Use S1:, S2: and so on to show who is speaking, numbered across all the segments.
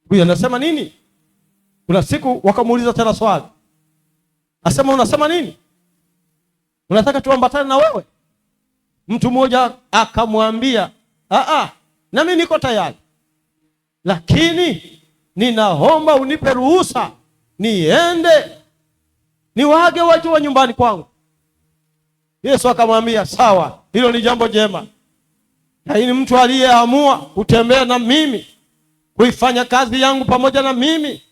S1: Huyu anasema nini? Kuna siku wakamuuliza tena swali. Asema unasema nini? Unataka tuambatane na wewe? Mtu mmoja akamwambia, na mimi niko tayari, lakini ninaomba unipe ruhusa niende niwaage watu wa nyumbani kwangu. Yesu akamwambia, sawa, hilo ni jambo jema, lakini mtu aliyeamua kutembea na mimi, kuifanya kazi yangu pamoja na mimi,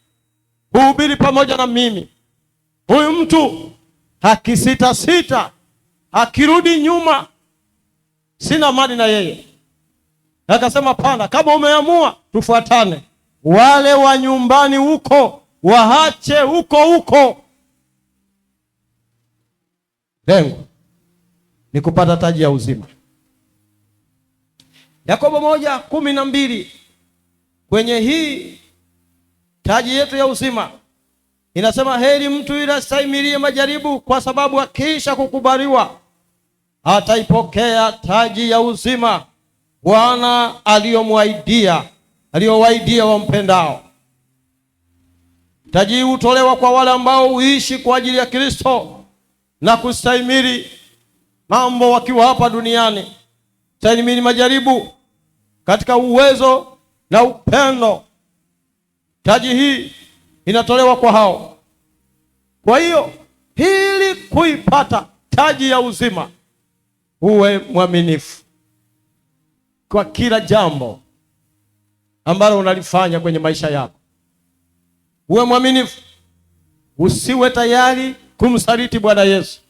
S1: kuhubiri pamoja na mimi, huyu mtu hakisita sita, hakirudi nyuma, sina mali na yeye. Akasema, pana, kama umeamua tufuatane, wale wa nyumbani huko waache huko. Lengo ni kupata taji ya uzima. Yakobo 1:12, kwenye hii taji yetu ya uzima inasema, heri mtu yule astahimilie majaribu, kwa sababu akiisha kukubaliwa ataipokea taji ya uzima Bwana aliyowaidia wampendao. Taji hii hutolewa kwa wale ambao huishi kwa ajili ya Kristo na kustahimili mambo wakiwa hapa duniani, stahimili majaribu katika uwezo na upendo. Taji hii inatolewa kwa hao. Kwa hiyo ili kuipata taji ya uzima, uwe mwaminifu kwa kila jambo ambalo unalifanya kwenye maisha yako. Uwe mwaminifu, usiwe tayari kumsaliti Bwana Yesu.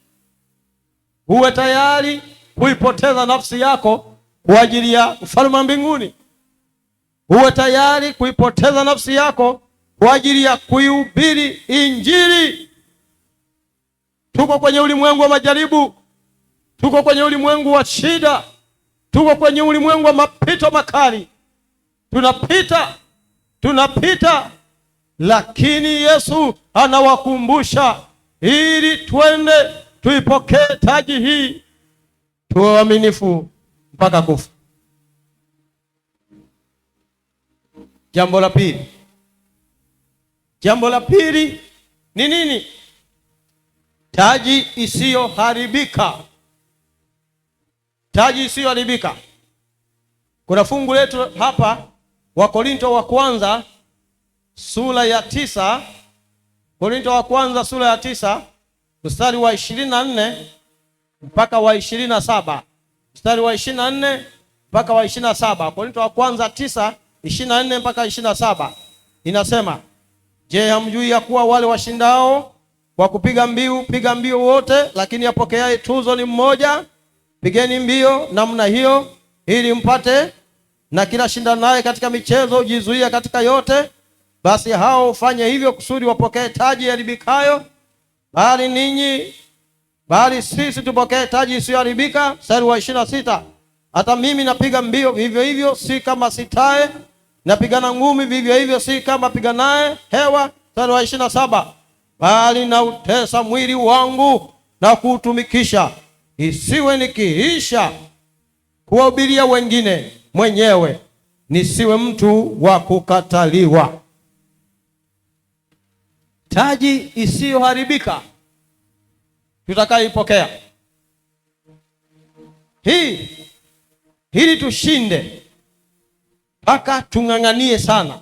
S1: Uwe tayari kuipoteza nafsi yako kwa ajili ya ufalme wa mbinguni. Uwe tayari kuipoteza nafsi yako kwa ajili ya kuihubiri Injili. Tuko kwenye ulimwengu wa majaribu, tuko kwenye ulimwengu wa shida, tuko kwenye ulimwengu wa mapito makali. Tunapita, lakini Yesu anawakumbusha ili twende tuipokee taji hii, tuwe waaminifu mpaka kufa. Jambo la pili ni nini? Taji isiyoharibika. Taji isiyoharibika. Kuna fungu letu hapa, Wakorinto wa kwanza sura ya 9, Korinto wa kwanza sura ya 9 mstari wa 24 mpaka wa 27. Mstari wa 24 mpaka wa 27. Korinto wa kwanza 9:24 mpaka 27. Inasema, je, hamjui ya kuwa wale washindao kwa kupiga mbiu, piga mbio wote, lakini apokeaye tuzo ni mmoja? Pigeni mbio namna hiyo ili mpate, na kila shindanaye katika michezo hujizuia katika yote. Basi hao ufanye hivyo kusudi wapokee taji iharibikayo, bali sisi tupokee taji isiyoharibika. Mstari wa 26, hata mimi napiga mbio vivyo hivyo, si kama sitaye, napigana ngumi vivyo hivyo, si kama piganaye hewa. Mstari wa 27, bali nautesa mwili wangu na kuutumikisha, isiwe nikiisha kuwahubiria wengine, mwenyewe nisiwe mtu wa kukataliwa. Taji isiyoharibika tutakayoipokea hii, ili tushinde mpaka tung'ang'anie sana.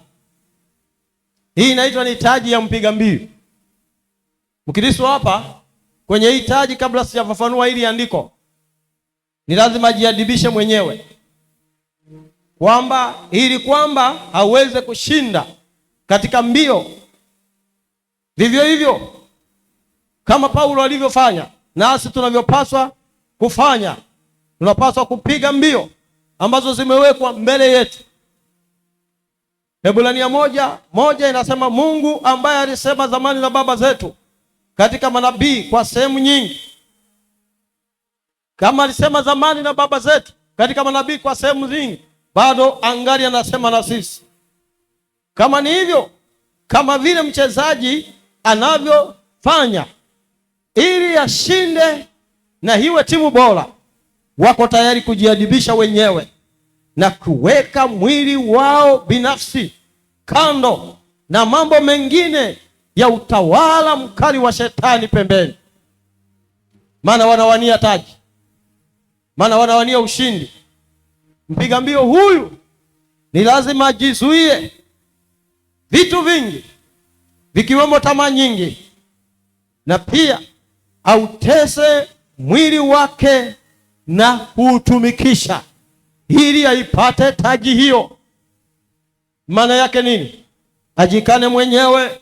S1: Hii inaitwa ni taji ya mpiga mbiu. Mkristo hapa kwenye hii taji, kabla sijafafanua hili andiko, ni lazima ajiadibishe mwenyewe kwamba aweze kushinda katika mbio. Vivyo hivyo kama Paulo alivyofanya, nasi tunavyopaswa kufanya. Tunapaswa kupiga mbio ambazo zimewekwa mbele yetu. Waebrania 1:1 inasema, Mungu ambaye alisema zamani na baba zetu katika manabii kwa sehemu nyingi. Kama alisema zamani na baba zetu katika manabii kwa sehemu nyingi, bado angali anasema na sisi. Kama ni hivyo, kama vile mchezaji anavyofanya ili ashinde na hiwe timu bora, wako tayari kujiadibisha wenyewe na kuweka mwili wao binafsi kando na mambo mengine ya utawala mkali wa shetani pembeni. Maana wanawania taji, maana wanawania ushindi. Mpiga mbio huyu ni lazima ajizuie vitu vingi, vikiwemo tamaa nyingi, na pia autese mwili wake na kuutumikisha ili aipate taji hiyo. Maana yake nini? Ajikane mwenyewe,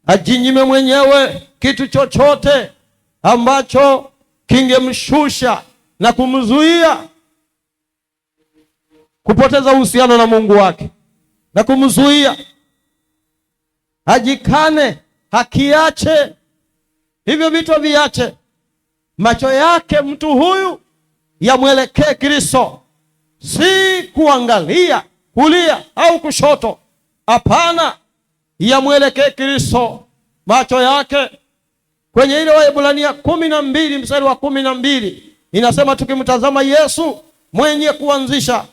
S1: ajinyime mwenyewe kitu chochote ambacho kingemshusha na kumzuia kupoteza uhusiano na Mungu wake, na kumzuia. Ajikane, hakiache hivyo vitu, viache. Macho yake mtu huyu yamwelekee Kristo, si kuangalia kulia au kushoto. Hapana, yamwelekee Kristo macho yake. Kwenye ile Waebrania 12 mstari wa 12 inasema, tukimtazama Yesu mwenye kuanzisha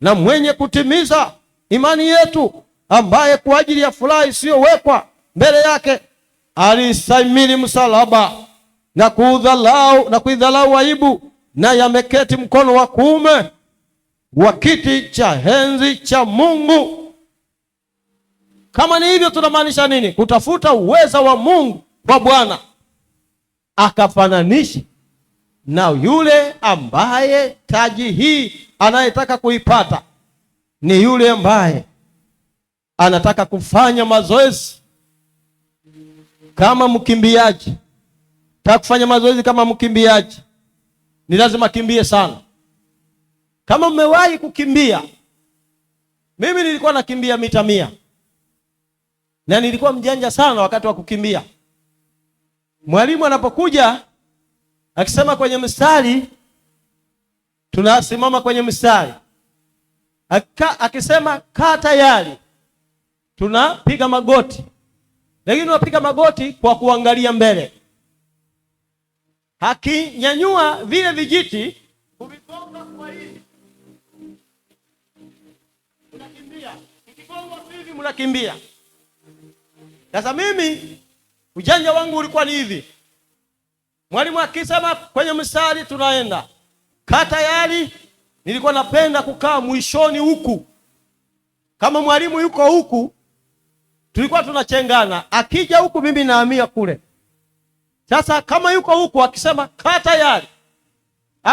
S1: na mwenye kutimiza imani yetu, ambaye kwa ajili ya furaha isiyowekwa mbele yake alistahimili msalaba na kuidhalau aibu, na yameketi mkono wa kuume wa kiti cha enzi cha Mungu. Kama ni hivyo, tunamaanisha nini? Kutafuta uweza wa Mungu kwa Bwana, akafananisha na yule ambaye taji hii anayetaka kuipata ni yule ambaye anataka kufanya mazoezi kama mkimbiaji. Taka kufanya mazoezi kama mkimbiaji, ni lazima kimbie sana. Kama mmewahi kukimbia, mimi nilikuwa nakimbia mita 100 na nilikuwa mjanja sana wakati wa kukimbia. Mwalimu anapokuja akisema kwenye mstari, tunasimama kwenye mstari. Akisema kaa tayari, tunapiga magoti, lakini tunapiga magoti kwa kuangalia mbele. Akinyanyua vile vijiti kuvigonga kwa hivi, mnakimbia. Ikigonga hivi mnakimbia. Sasa mimi ujanja wangu ulikuwa ni hivi. Mwalimu akisema kwenye mstari tunaenda, kaa tayari, nilikuwa napenda kukaa mwishoni huku. Kama mwalimu yuko huku, tulikuwa tunachengana. Akija huku mimi nahamia kule. Sasa kama yuko huku akisema kaa tayari,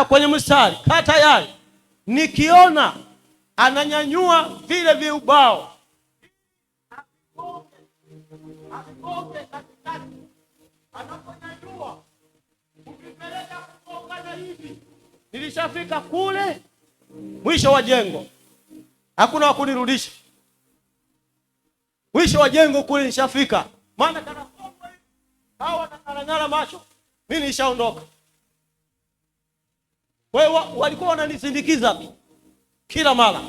S1: kwenye mstari kaa tayari, nikiona ananyanyua vile viubao, akonge katikati, anaponyanyua ukipeleka kukongana hivi, nilishafika kule mwisho wa jengo, hakuna wa kunirudisha. Mwisho wa jengo kule nishafika. Maana kana kongo hivi hawa nakarangara macho, mimi nishaondoka. Wewe walikuwa wananisindikiza kila mara,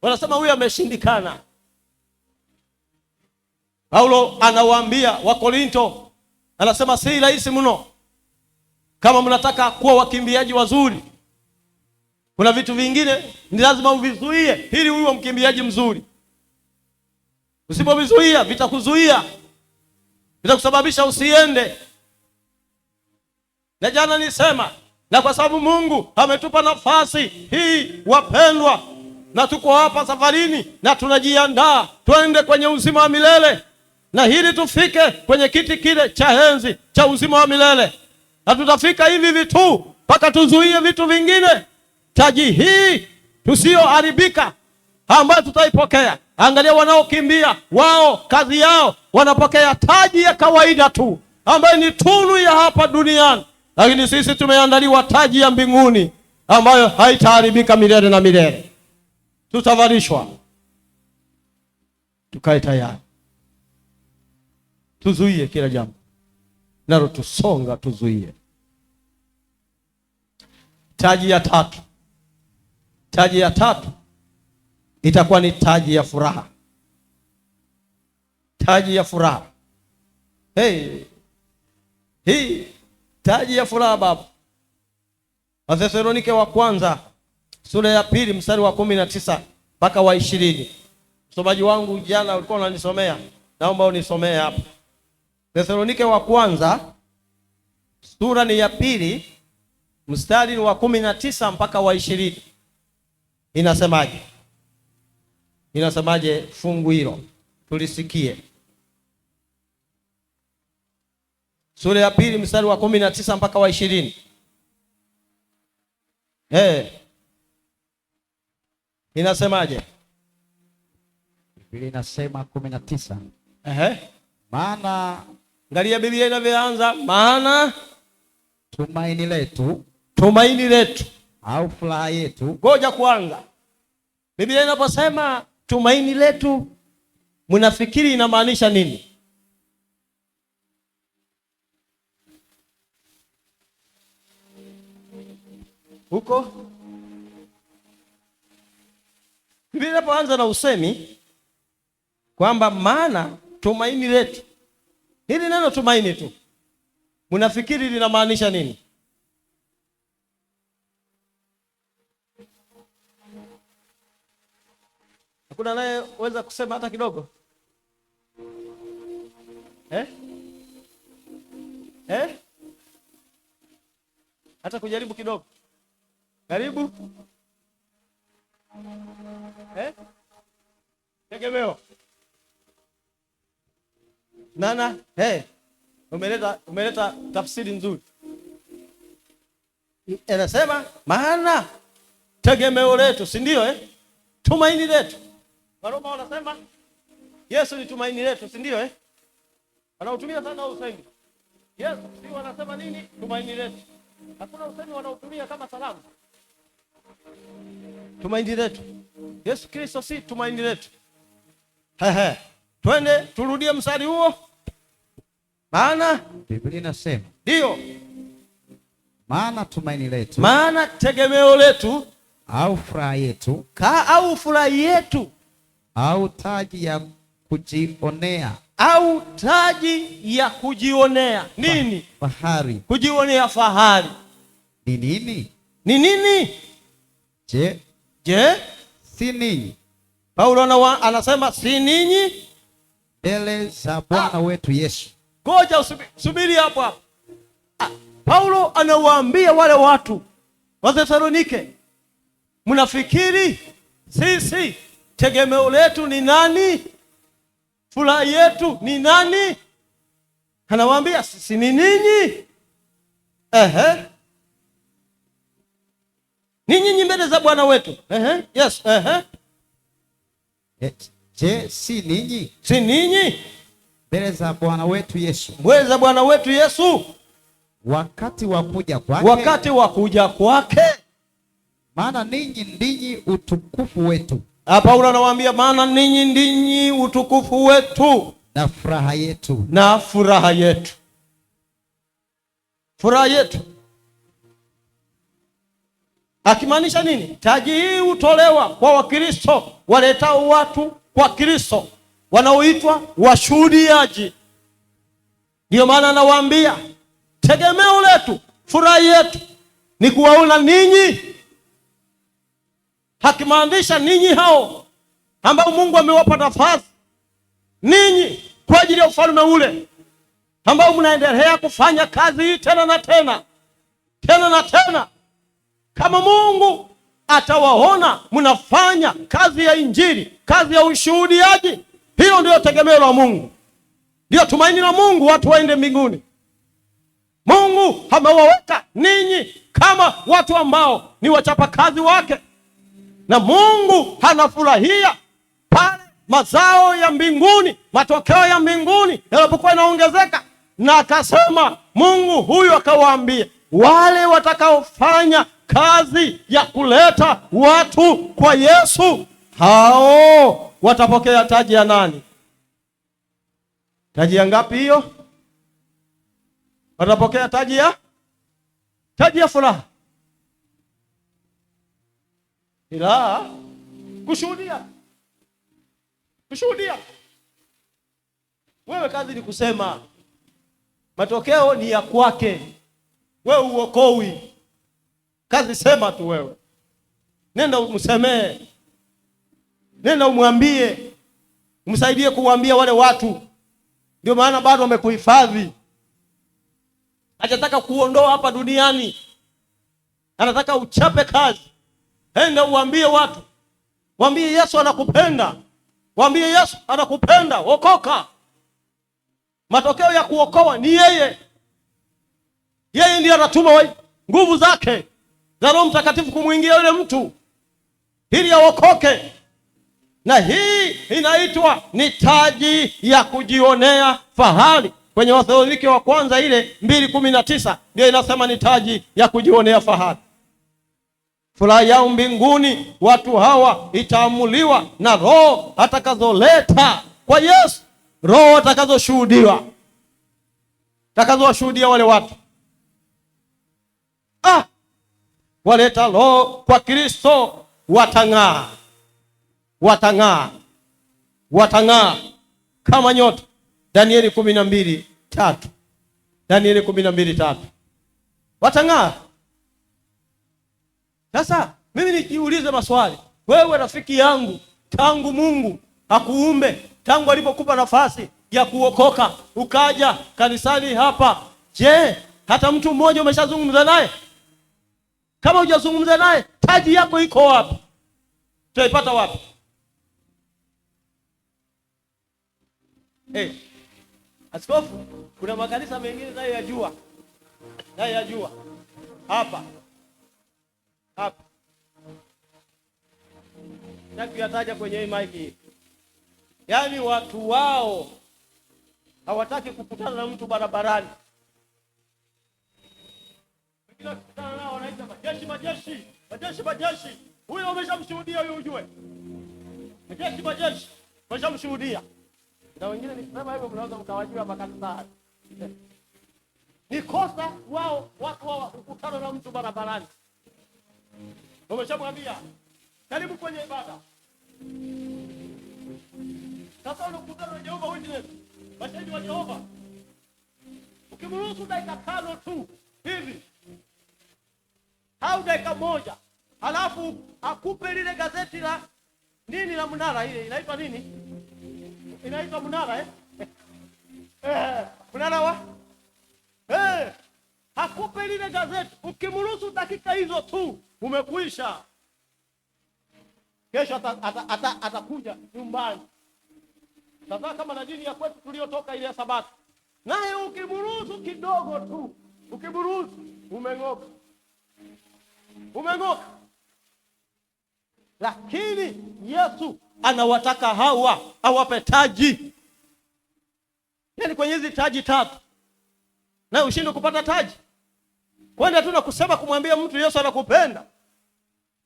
S1: wanasema huyu ameshindikana. Paulo anawaambia Wakorinto, anasema si rahisi mno. Kama mnataka kuwa wakimbiaji wazuri, kuna vitu vingine ni lazima uvizuie ili uwe mkimbiaji mzuri. Usipovizuia vitakuzuia, vitakusababisha usiende. Na jana nisema, na kwa sababu Mungu ametupa nafasi hii wapendwa, na tuko hapa safarini na tunajiandaa twende kwenye uzima wa milele, na hili tufike kwenye kiti kile cha enzi cha uzima wa milele. Na tutafika hivi vitu mpaka tuzuie vitu vingine. Taji hii tusioharibika ambayo tutaipokea. Angalia wanaokimbia, wao kazi yao wanapokea taji ya kawaida tu ambayo ni tunu ya hapa duniani, lakini sisi tumeandaliwa taji ya mbinguni ambayo haitaharibika milele na milele. Tutavalishwa. Tukae tayari, tuzuie kila jambo nalo tusonga, tuzuie. Taji ya tatu, taji ya tatu itakuwa ni taji ya furaha. Taji ya furaha. Hii taji ya furaha baba. Wathesalonike wa kwanza sura ya 2 mstari wa 19 mpaka wa 20. Msomaji wangu jana ulikuwa unanisomea, naomba unisomee hapa. Thesalonike wa kwanza sura ni ya 2 mstari wa 19 mpaka wa 20. Inasemaje? Inasemaje fungu hilo? Tulisikie. Sura ya 2 mstari wa 19 mpaka wa 20. Inasemaje?
S2: Biblia inasema 19.
S1: Maana angalia Biblia inavyoanza, maana
S2: tumaini letu
S1: au
S2: furaha yetu.
S1: Ngoja kwanza. Biblia inaposema tumaini letu, mnafikiri inamaanisha nini? Huko Biblia inapoanza na usemi kwamba maana tumaini letu, hili neno tumaini tu, mnafikiri linamaanisha nini? Hakuna naye weza kusema hata kidogo? Hata kujaribu kidogo? Karibu. Tegemeo. Nana, umeleta tafsiri nzuri. Anasema maana tegemeo letu, si ndio? Tumaini letu. Waroma wanasema Yesu ni tumaini letu, si ndio? Wanautumia sana usemi. Yesu si wanasema nini? Tumaini letu. Hakuna usemi wanaotumia kama salamu. Tumaini letu. Yesu Kristo si tumaini letu. Twende turudie mstari huo. Maana
S2: Biblia inasema
S1: ndio,
S2: maana tumaini letu,
S1: maana tegemeo letu
S2: au furaha yetu, au taji ya kujionea nini?
S1: Fahari. Kujionea fahari
S2: ni nini?
S1: Ni nini?
S2: Je, si ninyi?
S1: Paulo anasema si ninyi
S2: mbele za Bwana wetu Yesu.
S1: Ngoja subiri hapo. Paulo anawaambia wale watu wa Thesalonike, mnafikiri sisi tegemeo letu ni nani? Furaha yetu ni nani? Anawaambia sisi ni ninyi. Ninyi mbele za Bwana wetu. Yes.
S2: Je, si ninyi?
S1: Si ninyi
S2: mbele za Bwana wetu Yesu.
S1: Mbele za Bwana wetu Yesu.
S2: Wakati wa kuja kwake. Maana ninyi ndinyi utukufu wetu.
S1: Paulo anawaambia maana ninyi ndinyi utukufu wetu
S2: na furaha yetu.
S1: Furaha yetu. Akimaanisha nini? Taji hii hutolewa kwa Wakristo waletao watu kwa Kristo, wanaoitwa washuhudiaji. Ndio maana anawaambia tegemeo letu, furaha yetu ni kuwaona ninyi. Hakimaanisha ninyi hao ambao Mungu amewapa nafasi, ninyi kwa ajili ya ufalme ule ambao mnaendelea kufanya kazi hii tena na tena. Kama Mungu atawaona mnafanya kazi ya Injili, kazi ya ushuhudiaji, hilo ndio tegemeo la Mungu, ndio tumaini la Mungu, watu waende mbinguni. Mungu amewaweka ninyi kama watu ambao ni wachapakazi wake, na Mungu anafurahia pale mazao ya mbinguni, matokeo ya mbinguni yanapokuwa yanaongezeka. Na akasema Mungu huyu akawaambia, wale watakaofanya kazi ya kuleta watu kwa Yesu, hao watapokea taji ya nani? Taji ya ngapi hiyo? Watapokea taji ya furaha. Ila kushuhudia. Wewe kazi ni kusema, matokeo ni ya kwake. Wewe uokowi. Kazi sema tu wewe. Nenda umsemee. Nenda umwambie Msaidie kuwaambia wale watu. Ndio maana bado wamekuhifadhi. Hajataka kuondoa hapa duniani. Anataka uchape kazi. Enda uambie watu. Waambie Yesu anakupenda. Waambie Yesu anakupenda. Okoka. Matokeo ya kuokoa ni yeye. Yeye ndiye anatuma nguvu zake za Roho Mtakatifu kumwingia yule mtu ili aokoke. Na hii inaitwa ni taji ya kujionea fahari. Kwenye Wathesalonike wa kwanza ile 2:19 ndio inasema ni taji ya kujionea fahari. Furaha yao mbinguni watu hawa itaamuliwa na roho atakazoleta kwa Yesu. Roho atakazoshuhudiwa. Atakazowashuhudia wale watu. Waleta roho kwa Kristo watang'aa. Watang'aa. Watang'aa kama nyota. Danieli 12:3. Danieli 12:3. Watang'aa. Sasa mimi nijiulize maswali. Wewe rafiki yangu, tangu Mungu akuumbe, tangu alipokupa nafasi ya kuokoka ukaja kanisani hapa, je, hata mtu mmoja umeshazungumza naye? Kama hujazungumza naye, taji yako iko wapi? Tutaipata wapi? Askofu, kuna makanisa mengine nayo yajua. Hapa. Nakuyataja kwenye hii mic hii. Yaani watu wao hawataki kukutana na mtu barabarani. Wengine wakikutana nao wanaita majeshi. Huyo umeshamshuhudia huyo ujue. Majeshi. Umeshamshuhudia. Na wengine nikisema hivyo mnaweza mkawajua makanisa. Ni kosa wao kukutana na mtu barabarani. Umeshamwambia karibu kwenye ibada. Sasa unakutana na Jehova Witness, mashahidi wa Jehova. Ukimruhusu dakika 5 tu hivi au dakika 1, halafu akupe lile gazeti la nini la Mnara, ile inaitwa nini? Inaitwa Mnara Mnara wa akupe lile gazeti. Ukimruhusu dakika hizo tu umekwisha. Kesho atakuja nyumbani. Sasa kama na dini ya kwetu tuliotoka ile ya Sabato. Naye ukiburuhusu kidogo tu, ukiburuhusu umeng'oka. Lakini Yesu anawataka hawa awape taji. Yaani kwenye hizi taji 3. Na ushinde kupata taji. Kwenda tu na kusema kumwambia mtu Yesu anakupenda.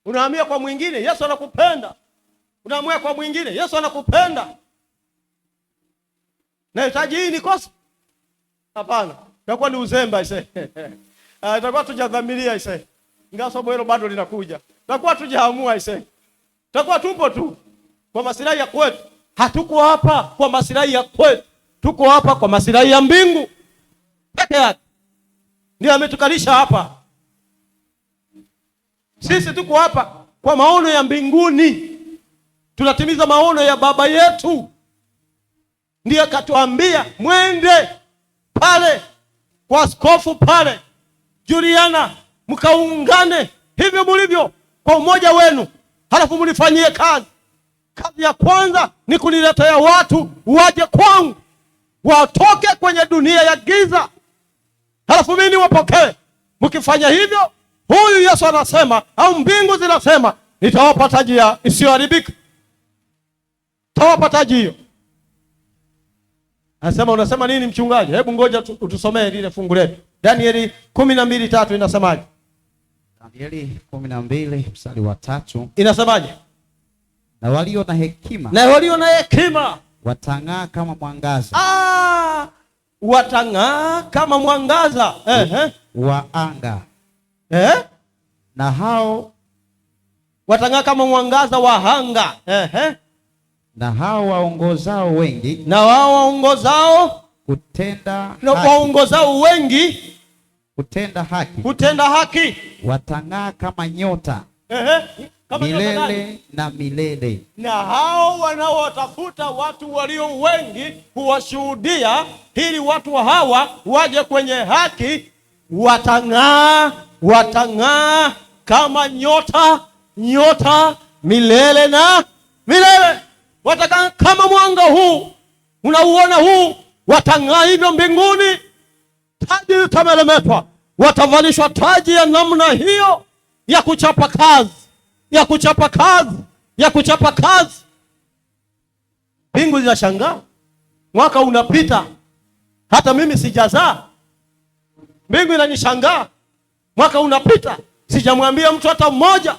S1: Unahamia kwa mwingine Yesu anakupenda. Unahamia kwa mwingine Yesu anakupenda. Na taji hii ni kosa? Hapana. Itakuwa ni uzembe ise. Itakuwa tujadhamiria ise. Ingawa somo hilo bado linakuja. Itakuwa tujaamua ise. Itakuwa tupo tu kwa maslahi ya kwetu. Hatuko hapa kwa maslahi ya kwetu. Tuko hapa kwa maslahi ya mbingu. Peke yake. Ndio ametukalisha hapa. Sisi tuko hapa kwa maono ya mbinguni. Tunatimiza maono ya Baba yetu. Ndiye akatuambia mwende pale kwa askofu pale Juliana, mkaungane hivyo mlivyo kwa umoja wenu, halafu mlifanyie kazi. Kazi ya kwanza ni kuniletea watu waje kwangu, watoke kwenye dunia ya giza, halafu mimi niwapokee. Mkifanya hivyo, huyu Yesu anasema au mbingu zinasema nitawapa taji ya isiyoharibika. Tawapa taji hiyo. Anasema unasema nini mchungaji? Hebu ngoja utusomee lile fungu letu. Danieli 12:3 inasemaje?
S2: Danieli 12:3
S1: inasemaje?
S2: Na walio na hekima watang'aa kama mwangaza.
S1: Watang'aa kama mwangaza
S2: wa anga. Na hao
S1: watang'aa kama mwangaza wa anga.
S2: Na hao waongozao wengi.
S1: Na wao waongozao
S2: kutenda haki.
S1: Na waongozao wengi
S2: kutenda haki.
S1: Kutenda haki.
S2: Watang'aa kama nyota.
S1: kama
S2: milele na milele.
S1: Na hao wanaowatafuta watu walio wengi kuwashuhudia, ili watu hawa waje kwenye haki, watang'aa kama nyota milele na milele. Watakaa kama mwanga huu unauona huu, watang'aa hivyo mbinguni. Taji litamelemeta, watavalishwa taji ya namna hiyo ya kuchapa kazi. Mbingu zinashangaa, mwaka unapita, hata mimi sijazaa. Mbingu inanishangaa, mwaka unapita, sijamwambia mtu hata mmoja.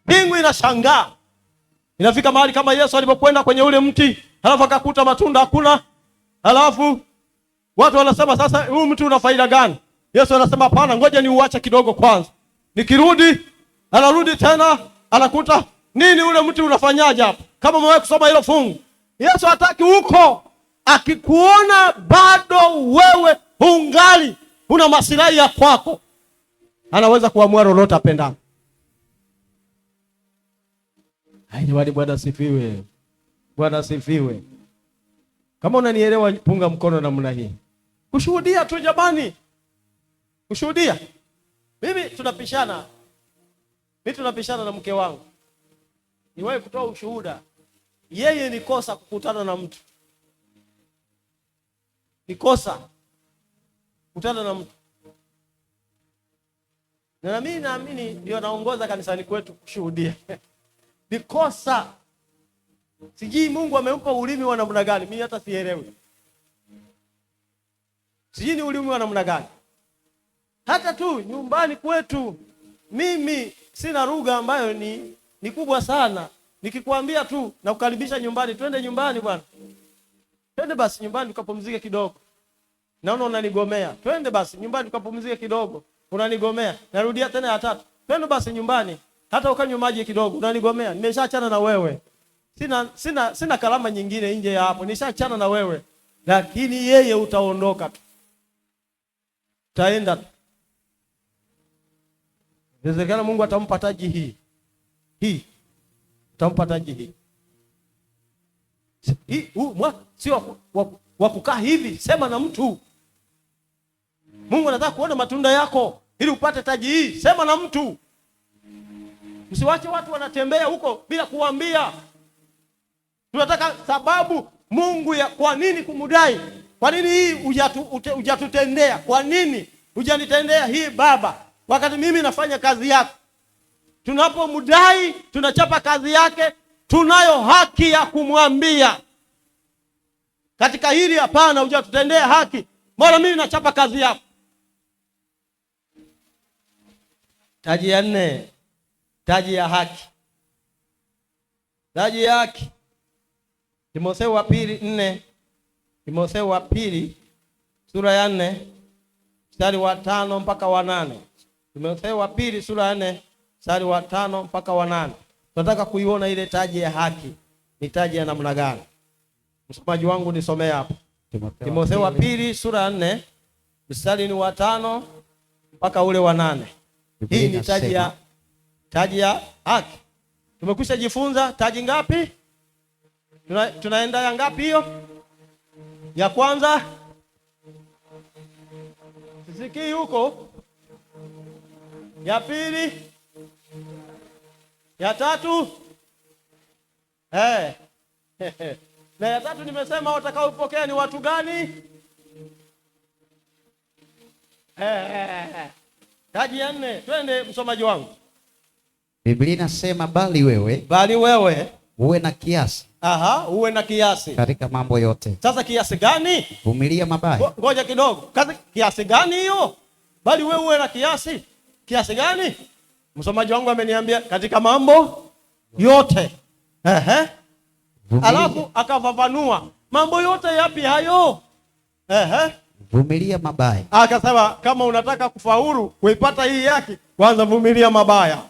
S1: Mbingu inashangaa. Inafika mahali kama Yesu alipokwenda kwenye ule mti, halafu akakuta matunda hakuna, halafu watu wanasema sasa huu mti una faida gani? Yesu anasema hapana, ngoja niuache kidogo kwanza. Nikirudi, anarudi tena, anakuta nini ule mti unafanyaje hapa? Kama mwewe kusoma hilo fungu. Yesu hataki huko. Akikuona bado wewe ungali una masilahi ya kwako, anaweza kuamua lolote apendalo. Haijawadi. Bwana sifiwe. Bwana sifiwe. Kama unanielewa, punga mkono namna hii. Kushuhudia tu jamani. Kushuhudia. Mimi tunapishana na mke wangu. Niwahi kutoa ushuhuda. Yeye ni kosa kukutana na mtu. Ni kosa kukutana na mtu. Na mimi naamini ndio naongoza kanisani kwetu kushuhudia. Ni kosa. Sijui Mungu amempa ulimi wa namna gani, mimi hata sielewi. Sijui ni ulimi wa namna gani. Hata tu nyumbani kwetu mimi sina lugha ambayo ni kubwa sana. Nikikwambia tu na kukaribisha nyumbani, twende nyumbani bwana. Twende basi nyumbani tukapumzike kidogo. Naona unanigomea. Twende basi nyumbani tukapumzike kidogo. Unanigomea. Narudia tena ya tatu. Twende basi nyumbani. Hata ukanywa maji kidogo, unanigomea. Nimeshaachana na wewe. Sina kalama nyingine nje ya hapo. Nishaachana na wewe. Lakini yeye utaondoka tu. Taenda tu. Inawezekana Mungu atampa taji hii. Atampa taji hii. Sio wa kukaa hivi, sema na mtu. Mungu anataka kuona matunda yako ili upate taji hii, sema na mtu. Msiwache watu wanatembea huko bila kuambia. Tunataka sababu Mungu ya kwa nini kumudai? Kwa nini hii hujatutendea? Kwa nini hujanitendea hii Baba? Wakati mimi nafanya kazi yako. Tunapomudai, tunachapa kazi yake, tunayo haki ya kumwambia. Katika hili hapana, hujatutendea haki. Mbona mimi nachapa kazi yako? Taji ya 4, taji ya haki. Taji ya haki. Timotheo wa pili 4. Timotheo wa pili sura ya 4 mstari wa 5 mpaka wa 8. Timotheo wa pili sura ya 4 mstari wa 5 mpaka wa 8. Tunataka kuiona ile taji ya haki. Ni taji ya namna gani? Msomaji wangu nisomee hapo. Timotheo wa pili sura ya 4 mstari ni wa 5 mpaka ule wa 8. Hii ni taji ya haki. Tumekwisha jifunza taji ngapi? Tunaenda ya ngapi hiyo? Ya kwanza. Sikii huko. Ya pili. Ya tatu. Na ya tatu nimesema watakaopokea ni watu gani? Taji ya 4. Twende msomaji wangu.
S2: Biblia inasema bali wewe uwe na kiasi.
S1: Uwe na kiasi
S2: katika mambo yote.
S1: Sasa kiasi gani?
S2: Vumilia mabaya.
S1: Ngoja kidogo. Kiasi gani hiyo? Bali wewe uwe na kiasi. Kiasi gani? Msomaji wangu ameniambia katika mambo yote. Alafu akafafanua mambo yote yapi hayo?
S2: Vumilia mabaya.
S1: Akasema kama unataka kufaulu kuipata hii haki, kwanza vumilia mabaya.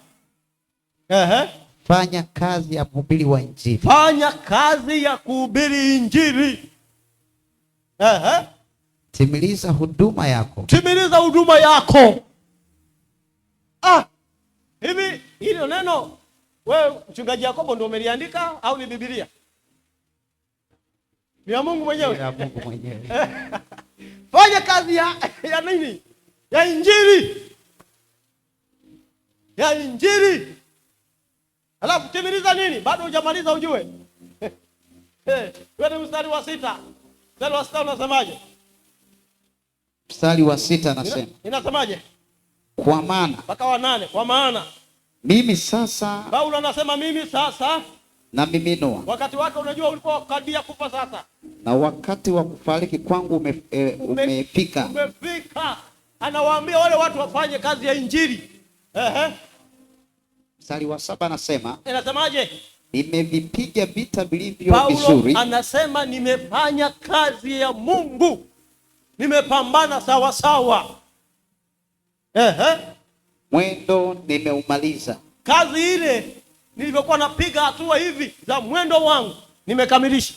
S2: Fanya kazi ya kuhubiri wa Injili.
S1: Fanya kazi ya kuhubiri Injili.
S2: Timiliza huduma yako.
S1: Timiliza huduma yako. Hivi hilo neno wewe mchungaji Yakobo ndio umeliandika au ni Biblia? Ni ya Mungu mwenyewe.
S2: Ya Mungu mwenyewe.
S1: Fanya kazi ya nini? Ya Injili. Ya Injili. Alafu timiliza nini? Bado hujamaliza ujue. Wewe mstari wa 6. Mstari wa 6 unasemaje?
S2: Mstari wa 6 anasema.
S1: Inasemaje?
S2: Kwa maana.
S1: Mpaka wa 8. Kwa maana.
S2: Mimi sasa.
S1: Paulo anasema mimi sasa.
S2: Na miminua.
S1: Wakati wake unajua ulikuwa karibia kufa sasa.
S2: Na wakati wa kufariki kwangu umefika.
S1: Umefika. Anawaambia wale watu wafanye kazi ya Injili.
S2: Mstari wa 7 anasema.
S1: Inasemaje?
S2: Nimevipiga vita vilivyo vizuri.
S1: Paulo anasema nimefanya kazi ya Mungu. Nimepambana sawa sawa.
S2: Mwendo nimeumaliza.
S1: Kazi ile nilivyokuwa napiga hatua hivi za mwendo wangu nimekamilisha.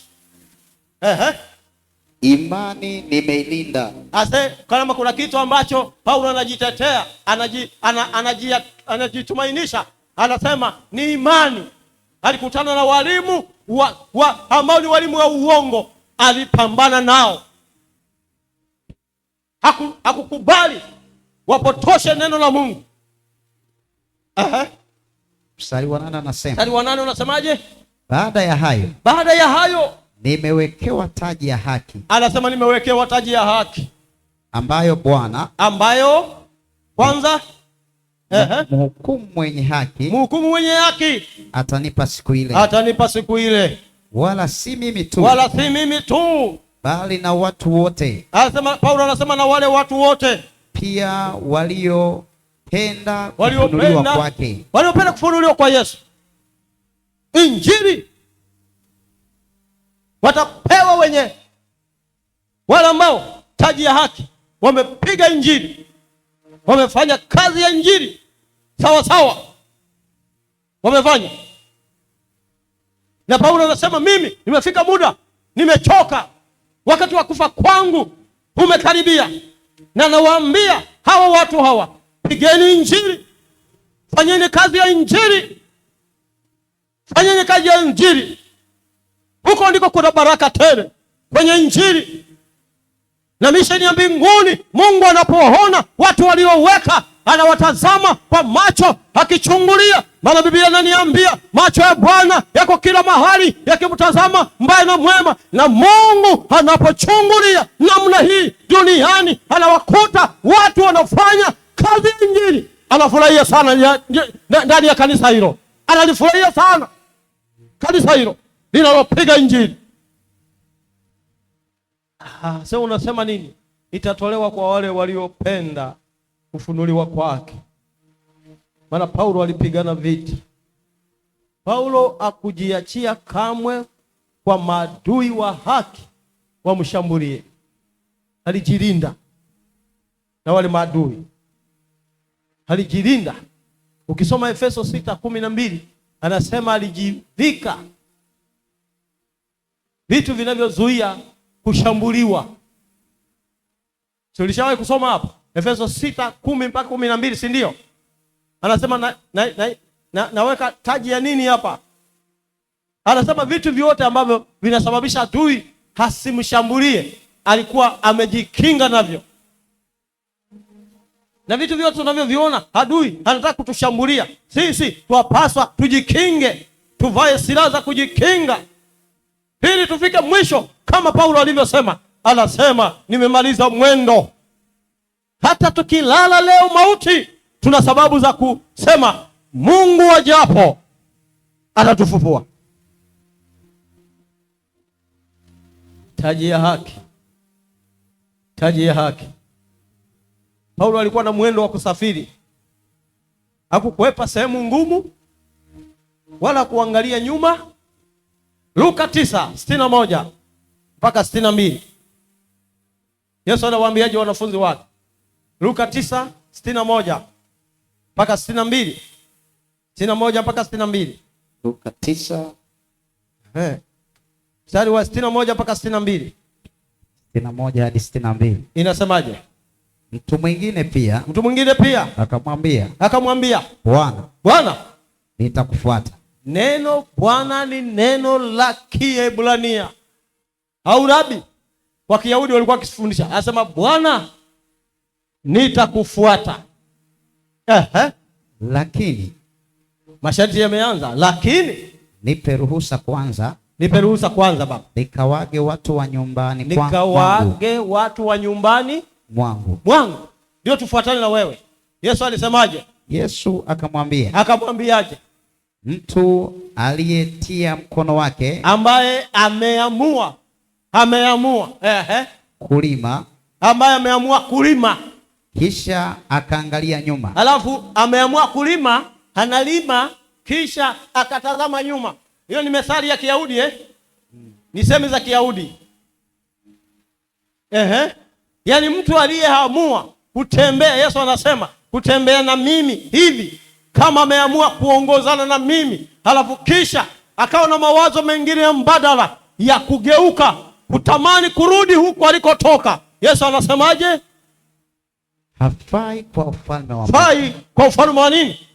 S2: Imani nimeilinda.
S1: Kama kuna kitu ambacho Paulo anajitetea, anajitumainisha, anasema ni imani. Alikutana na walimu ambao ni walimu wa uongo, alipambana nao. Hakukubali wapotoshe neno la Mungu.
S2: Mstari wa 8 anasema.
S1: Mstari wa 8 unasemaje?
S2: Baada ya hayo nimewekewa taji ya haki.
S1: Anasema nimewekewa taji ya haki
S2: ambayo Bwana,
S1: kwanza
S2: mhukumu mwenye haki atanipa siku ile. Wala si mimi tu bali na watu wote.
S1: Paulo anasema na wale watu wote
S2: pia waliopenda kufunuliwa kwake.
S1: Waliopenda kufunuliwa kwa Yesu. Injili watapewa wale ambao taji ya haki wamepiga Injili, wamefanya kazi ya Injili sawa sawa, wamefanya. Na Paulo anasema mimi nimefika muda, nimechoka, wakati wa kufa kwangu umekaribia, na nawaambia hawa watu hawa, pigeni Injili, fanyeni kazi ya Injili, fanyeni kazi ya Injili. Huko ndiko kuna baraka tele, kwenye Injili. Na misheni ya mbinguni, Mungu anapoona watu walioweka, anawatazama kwa macho akichungulia. Maana Biblia inaniambia macho ya Bwana yako kila mahali yakimtazama mbaya na mwema. Na Mungu anapochungulia namna hii duniani, anawakuta watu wanafanya kazi ya Injili, anafurahia sana ndani ya kanisa hilo. Analifurahia sana kanisa hilo linalopiga Injili. Sasa unasema nini? Itatolewa kwa wale waliopenda kufunuliwa kwake. Maana Paulo alipigana vita. Paulo akujiachia kamwe kwa maadui wa haki wamshambulie. Alijilinda na wale maadui. Alijilinda. Ukisoma Efeso 6:12 anasema alijivika vitu vinavyozuia kushambuliwa. Tulishawahi kusoma hapa Efeso 6:10 mpaka 12, si ndio? Anasema naweka taji ya nini hapa? Anasema vitu vyote ambavyo vinasababisha adui hasimshambulie, alikuwa amejikinga navyo. Na vitu vyote tunavyoviona adui anataka kutushambulia, sisi twapaswa tujikinge, tuvae silaha za kujikinga ili tufike mwisho kama Paulo alivyosema. Anasema nimemaliza mwendo. Hata tukilala leo mauti, tuna sababu za kusema Mungu ajapo atatufufua. Taji ya haki. Taji ya haki. Paulo alikuwa na mwendo wa kusafiri. Hakukwepa sehemu ngumu wala kuangalia nyuma. Luka 9:61 mpaka 62. Yesu anawaambiaje wanafunzi wake? Luka 9:61 mpaka 62. 61 mpaka 62.
S2: Luka 9
S1: mstari wa 61 mpaka 62.
S2: 61 hadi 62.
S1: Inasemaje?
S2: Mtu mwingine pia
S1: akamwambia, Bwana,
S2: nitakufuata.
S1: Neno Bwana ni neno la Kiebrania au Rabi. Kwa Kiyahudi walikuwa wakifundisha, anasema Bwana, nitakufuata.
S2: Lakini
S1: masharti yameanza, lakini
S2: nipe ruhusa kwanza
S1: baba,
S2: nikawage watu wa nyumbani mwangu.
S1: Ndio tufuatane na wewe. Yesu alisemaje?
S2: Yesu
S1: akamwambiaje?
S2: Mtu aliyetia mkono wake,
S1: ambaye ameamua kulima,
S2: kisha akaangalia nyuma.
S1: Alafu ameamua kulima, analima kisha akatazama nyuma. Hiyo ni methali ya Kiyahudi Ni semi za Kiyahudi. Yaani mtu aliyeamua kutembea, Yesu anasema kutembea na mimi hivi, kama ameamua kuongozana na mimi, halafu kisha akawa na mawazo mengine ya mbadala ya kugeuka, kutamani kurudi huko alikotoka. Yesu anasemaje?
S2: Hafai kwa ufalme wa
S1: Mungu. Hafai kwa ufalme wa nini?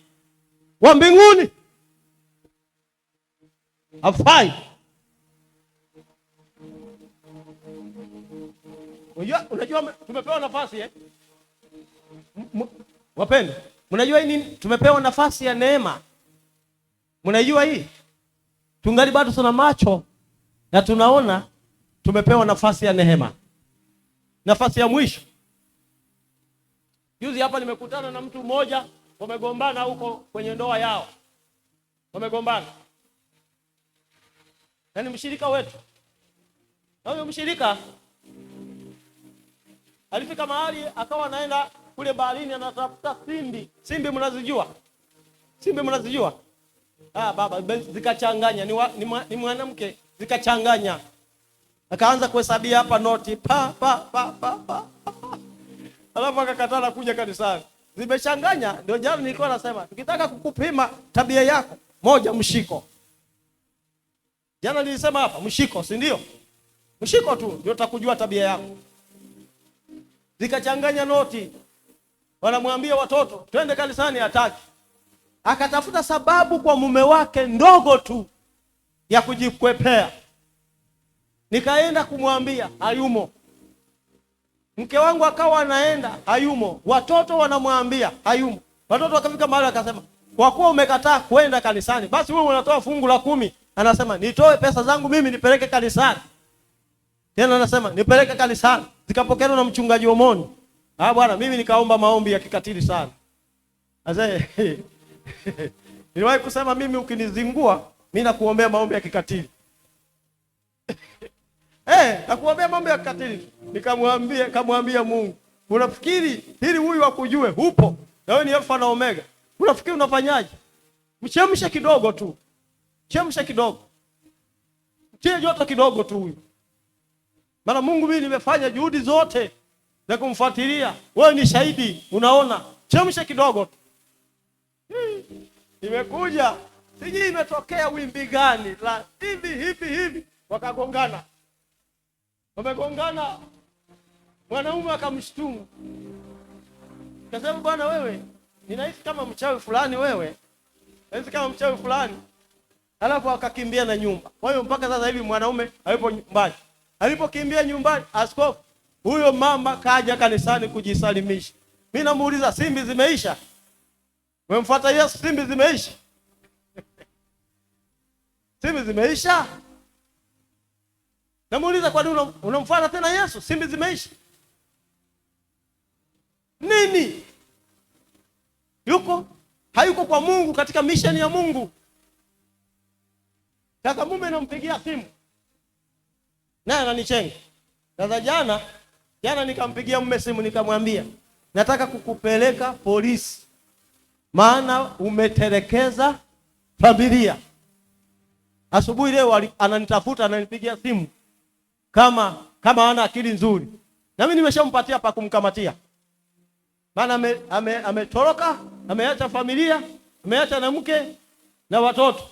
S1: Wa mbinguni. Hafai. Unajua tumepewa nafasi wapendwa, mnajua hii nini? Tumepewa nafasi ya neema. Mnajua hii? Tungali bado tuna macho na tunaona. Tumepewa nafasi ya neema, nafasi ya mwisho. Juzi hapa nimekutana na mtu mmoja, wamegombana huko kwenye ndoa yao, wamegombana na ni mshirika wetu. Na huyo mshirika alifika mahali akawa anaenda kule baharini, anatafuta simbi. Mnazijua? Baba, zikachanganya, ni mwanamke, zikachanganya. Akaanza kuhesabia hapa noti pa. Alafu akakatana kuja kanisani. Zimechanganya. Ndio jana nilikuwa nasema, tukitaka kukupima tabia yako, moja, mshiko. Jana nilisema hapa mshiko, si ndio? Mshiko tu ndio utakujua tabia yako. Zikachanganya noti. Wanamwambia watoto, twende kanisani, hataki. Akatafuta sababu kwa mume wake ndogo tu ya kujikwepea. Nikaenda kumwambia, hayumo. Mke wangu akawa anaenda, hayumo. Watoto wanamwambia, hayumo. Watoto wakafika mahali akasema, kwa kuwa umekataa kwenda kanisani, basi wewe unatoa fungu la 10. Anasema, nitoe pesa zangu mimi nipeleke kanisani. Tena anasema, nipeleke kanisani. Zikapokelewa na mchungaji Omoni. Bwana, mimi nikaomba maombi ya kikatili sana. Azee niliwahi kusema, mimi ukinizingua, mimi nakuombea maombi ya kikatili. Nakuombea maombi ya kikatili. Nikamwambia Mungu, unafikiri ili huyu akujue upo? Na wewe ni Alfa na Omega. Unafikiri unafanyaje? Mchemshe kidogo tu. Chemsha kidogo. Mtie joto kidogo tu huyu. Maana Mungu, mimi nimefanya juhudi zote za kumfuatilia. Wewe ni shahidi, unaona. Chemsha kidogo tu. Nimekuja, sijui imetokea wimbi gani la hivi wakagongana. Wamegongana. Mwanaume akamshtumu. Kasema, bwana wewe, ninahisi kama mchawi fulani wewe. Ninahisi kama mchawi fulani. Alafu akakimbia na nyumba. Kwa hiyo mpaka sasa hivi mwanaume hayupo nyumbani. Alipokimbia nyumbani, askofu huyo mama kaja kanisani kujisalimisha. Mimi namuuliza, simbi zimeisha? Umemfuata Yesu, simbi zimeisha? Simbi zimeisha? Namuuliza, kwa nini unamfuata tena Yesu? Simbi zimeisha. Nini? Hayuko kwa Mungu, katika mission ya Mungu. Sasa mume nampigia simu, naye ananichenga. Sasa jana nikampigia mume simu, nikamwambia, nataka kukupeleka polisi, maana umetelekeza familia. Asubuhi leo ananitafuta, ananipigia simu kama hana akili nzuri. Na mimi nimeshampatia pa kumkamatia. Maana ametoroka, ameacha familia, ameacha na mke na watoto.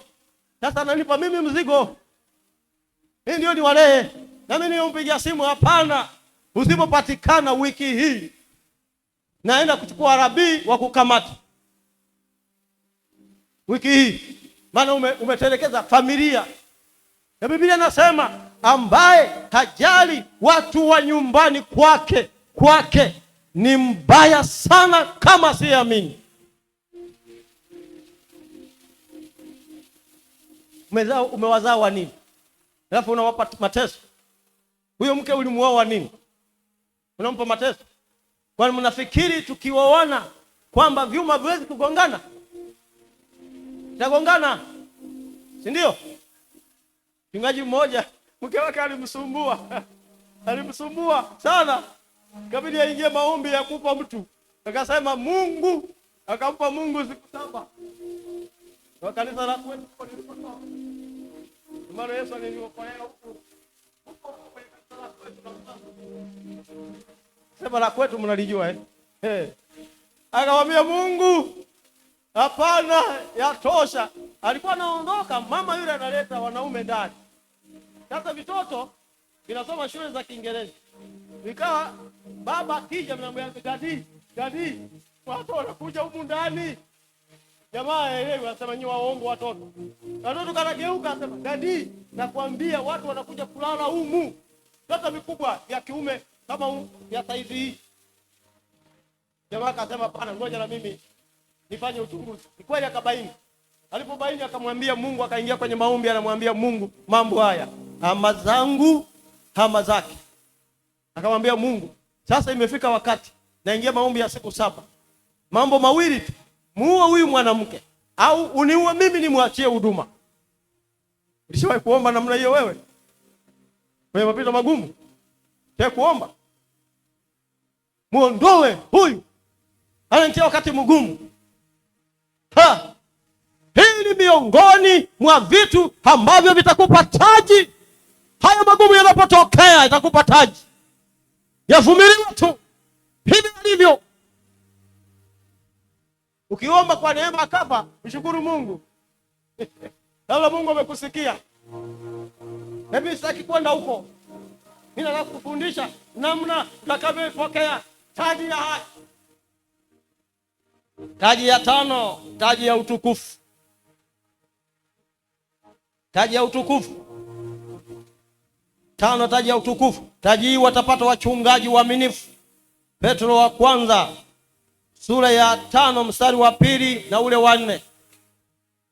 S1: Sasa ananipa mimi mzigo. Hii ndio ni walehe. Na mimi nimempigia simu, hapana, usipopatikana wiki hii naenda kuchukua rabii wa kukamata wiki hii, maana umetelekeza familia. Na Biblia inasema ambaye hajali watu wa nyumbani kwake ni mbaya sana kama siamini. Umewazaa wa nini? Alafu unawapa mateso. Huyo mke ulimuoa wa nini? Unampa mateso. Kwani mnafikiri tukiwaona kwamba vyuma viwezi kugongana? Tagongana. Si ndio? Mchungaji mmoja mke wake alimsumbua sana. Kabidi aingie maombi ya kupa mtu. Akasema Mungu, akampa Mungu siku 7. Kwa kanisa la kwetu nilipotoka. Mara Yesu aliniokoa huko. Sema la kwetu mnalijua Akamwambia Mungu, hapana, yatosha. Alikuwa anaondoka, mama yule analeta wanaume ndani. Sasa vitoto vinasoma shule za Kiingereza. Ikawa baba akija mnamwambia dadi, watu wanakuja humu ndani. Jamaa anasema nyi waongo watoto. Watoto kanageuka anasema dadi, nakwambia watu wanakuja kulala humu. Sasa vikubwa vya kiume kama ya saizi hii. Jamaa akasema hapana, ngoja na mimi nifanye uchunguzi. Ni kweli akabaini. Alipobaini akamwambia Mungu, akaingia kwenye maombi, anamwambia Mungu mambo haya, ama zangu ama zake. Akamwambia Mungu, sasa imefika wakati naingia maombi ya siku 7. Mambo mawili tu, muue huyu mwanamke au uniue mimi nimwachie huduma. Ulishawahi kuomba namna hiyo wewe? Kwenye mapito magumu? Tena kuomba muondoe huyu anaingia wakati mgumu. Hii ni miongoni mwa vitu ambavyo vitakupa taji. Haya magumu yanapotokea itakupa taji. Yavumiliwa tu. Hivi ndivyo. Ukiomba kwa neema akafa, mshukuru Mungu. Labda Mungu amekusikia. Mimi sitaki kwenda huko. Mimi nataka kufundisha namna utakavyopokea taji ya haki. Taji ya 5, taji ya utukufu. Taji ya utukufu. 5, taji ya utukufu. Taji hii watapata wachungaji waaminifu. Petro wa kwanza sura ya 5 mstari wa 2 na ule wa 4.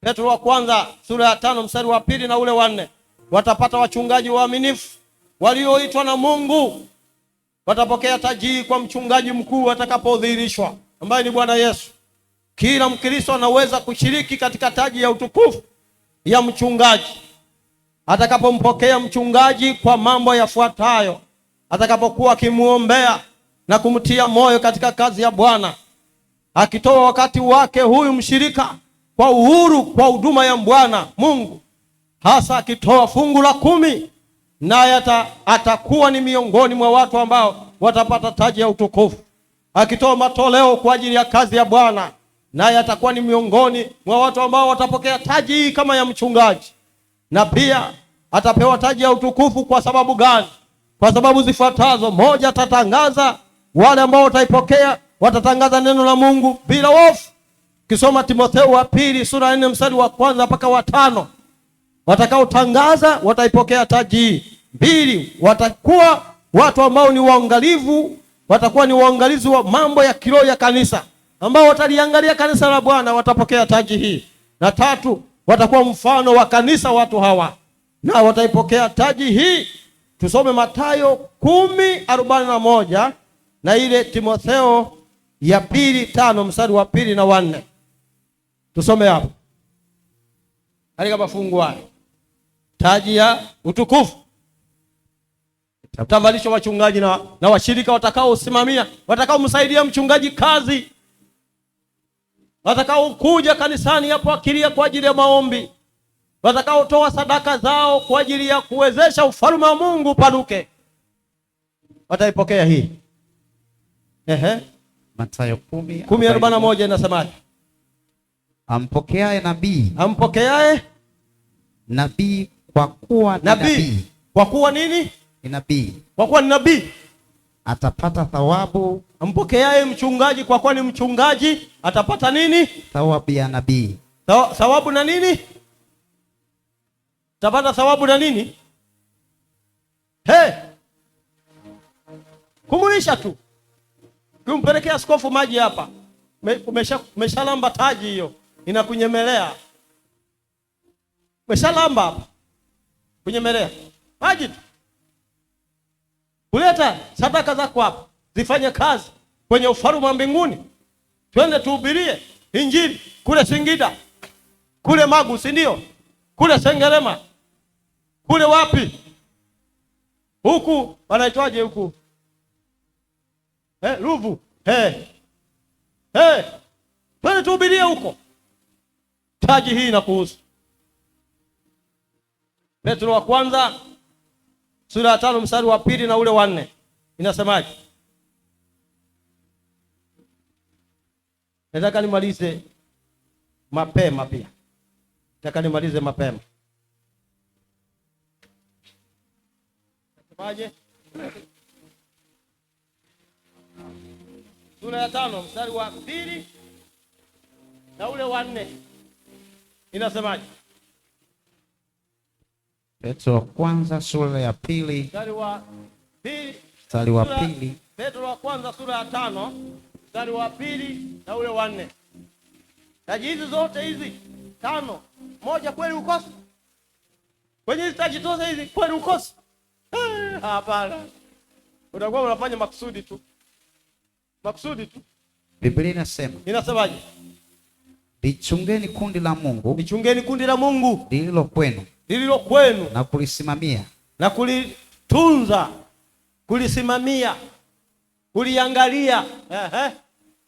S1: Petro wa kwanza sura ya 5 mstari wa 2 na ule wa 4. Watapata wachungaji waaminifu walioitwa na Mungu. Watapokea taji kwa mchungaji mkuu atakapodhihirishwa, ambaye ni Bwana Yesu. Kila Mkristo anaweza kushiriki katika taji ya utukufu ya mchungaji atakapompokea mchungaji kwa mambo yafuatayo. Atakapokuwa akimuombea na kumtia moyo katika kazi ya Bwana, akitoa wakati wake huyu mshirika kwa uhuru kwa huduma ya Bwana Mungu, hasa akitoa fungu la 10, naye atakuwa ni miongoni mwa watu ambao watapata taji ya utukufu. Akitoa matoleo kwa ajili ya kazi ya Bwana, naye atakuwa ni miongoni mwa watu ambao watapokea taji hii kama ya mchungaji. Na pia atapewa taji ya utukufu kwa sababu gani? Kwa sababu zifuatazo. 1, atatangaza, wale ambao wataipokea watatangaza neno la Mungu bila hofu. Kisoma Timotheo wa 2 sura ya 4 mstari wa 1 mpaka wa 5. Watakaotangaza wataipokea taji hii. 2, watakuwa watu ambao ni waangalifu, watakuwa ni waangalizi wa mambo ya kiroho ya kanisa, ambao wataliangalia kanisa la Bwana, watapokea taji hii. Na 3, watakuwa mfano wa kanisa watu hawa, na wataipokea taji hii. Tusome Mathayo 10:41 na ile Timotheo ya 2:5 mstari wa 2 na 4. Tusome hapo. Katika mafungu haya. Taji ya utukufu. Utavalishwa wachungaji na washirika watakaosimamia, watakaomsaidia mchungaji kazi, watakao kuja kanisani hapo akilia kwa ajili ya maombi, watakaotoa sadaka zao kwa ajili ya kuwezesha ufalme wa Mungu paduke, wataipokea hii.
S2: Mathayo
S1: 10:41 inasemaje?
S2: Ampokeaye nabii kwa kuwa ni nabii.
S1: Kwa kuwa nini?
S2: Ni nabii.
S1: Kwa kuwa ni nabii.
S2: atapata thawabu.
S1: Ampokeaye mchungaji kwa kuwa ni mchungaji atapata nini?
S2: Thawabu ya nabii.
S1: Thawabu na nini? Atapata thawabu na nini? Kumulisha tu. Kumpelekea askofu maji hapa. Umeshalamba taji hiyo. Inakunyemelea. Umeshalamba hapa. Kunyemelea. Maji tu. Kuleta sadaka zako hapa. Zifanye kazi kwenye ufalme wa mbinguni. Twende tuhubirie Injili kule Singida. Kule Magu, si ndio? Kule Sengerema. Kule wapi? Huku wanaitwaje huku? Ruvu. Twende tuhubirie huko. Taji hii inakuhusu. Petro wa kwanza sura ya 5 mstari wa 2 na ule wa 4. Inasemaje? Nataka nimalize mapema pia. Nataka nimalize mapema. Nasemaje? Sura ya 5 mstari wa 2 na ule wa 4. Inasemaje?
S2: Petro wa kwanza sura ya 2
S1: mstari wa 2.
S2: Mstari wa 2.
S1: Petro wa kwanza sura ya 5 mstari wa 2 na ule wa 4. Taji hizi zote hizi 5, moja kweli ukosi? Kwenye hizi taji zote hizi kweli ukosi? Hapana. Unakuwa unafanya makusudi tu. Makusudi tu.
S2: Biblia inasema.
S1: Inasemaje?
S2: Lichungeni kundi la Mungu.
S1: Lichungeni kundi la Mungu
S2: lililo kwenu.
S1: Lililo kwenu.
S2: Na kulisimamia.
S1: Na kulitunza. Kulisimamia. Kuliangalia.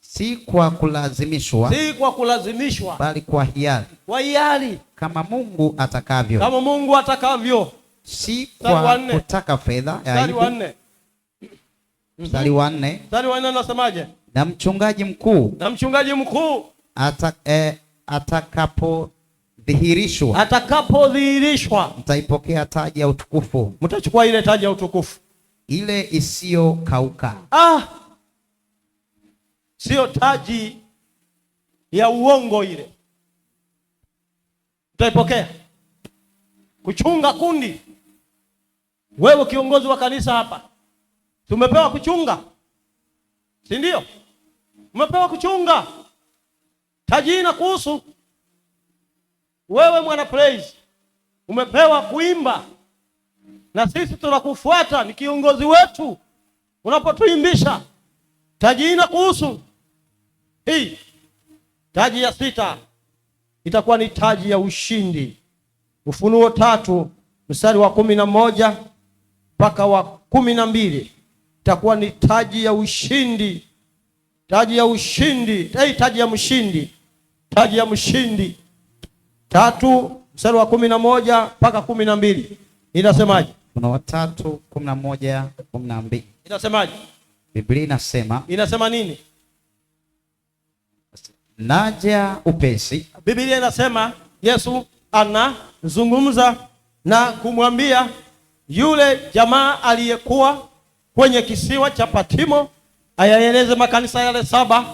S2: Si kwa kulazimishwa.
S1: Si kwa kulazimishwa.
S2: Bali kwa hiari.
S1: Kwa hiari.
S2: Kama Mungu atakavyo.
S1: Kama Mungu atakavyo.
S2: Si kwa kutaka fedha ya aibu. Mstari wa 4.
S1: Mstari wa 4 unasemaje?
S2: Na mchungaji mkuu.
S1: Na mchungaji mkuu.
S2: Atakapodhihirishwa.
S1: Atakapodhihirishwa.
S2: Mtaipokea taji ya utukufu.
S1: Mtachukua ile taji ya utukufu.
S2: Ile isiyokauka.
S1: Sio taji ya uongo ile. Mtaipokea. Kuchunga kundi. Wewe kiongozi wa kanisa hapa. Tumepewa kuchunga. Si ndio? Umepewa kuchunga. Taji ina kuhusu. Wewe mwana praise. Umepewa kuimba. Na sisi tunakufuata, ni kiongozi wetu. Unapotuimbisha. Taji ina kuhusu. Hii. Taji ya 6 itakuwa ni taji ya ushindi. Ufunuo 3 mstari wa 11 mpaka wa 12 itakuwa ni taji ya ushindi. Taji ya ushindi. Taji ya mshindi. Taji ya mshindi. 3 mstari wa 11 mpaka 12. Inasemaje?
S2: Kuna 3 11 12.
S1: Inasemaje?
S2: Biblia inasema.
S1: Inasema nini?
S2: Naja upesi.
S1: Biblia inasema Yesu anazungumza na kumwambia yule jamaa aliyekuwa kwenye kisiwa cha Patimo ayaeleze makanisa yale 7,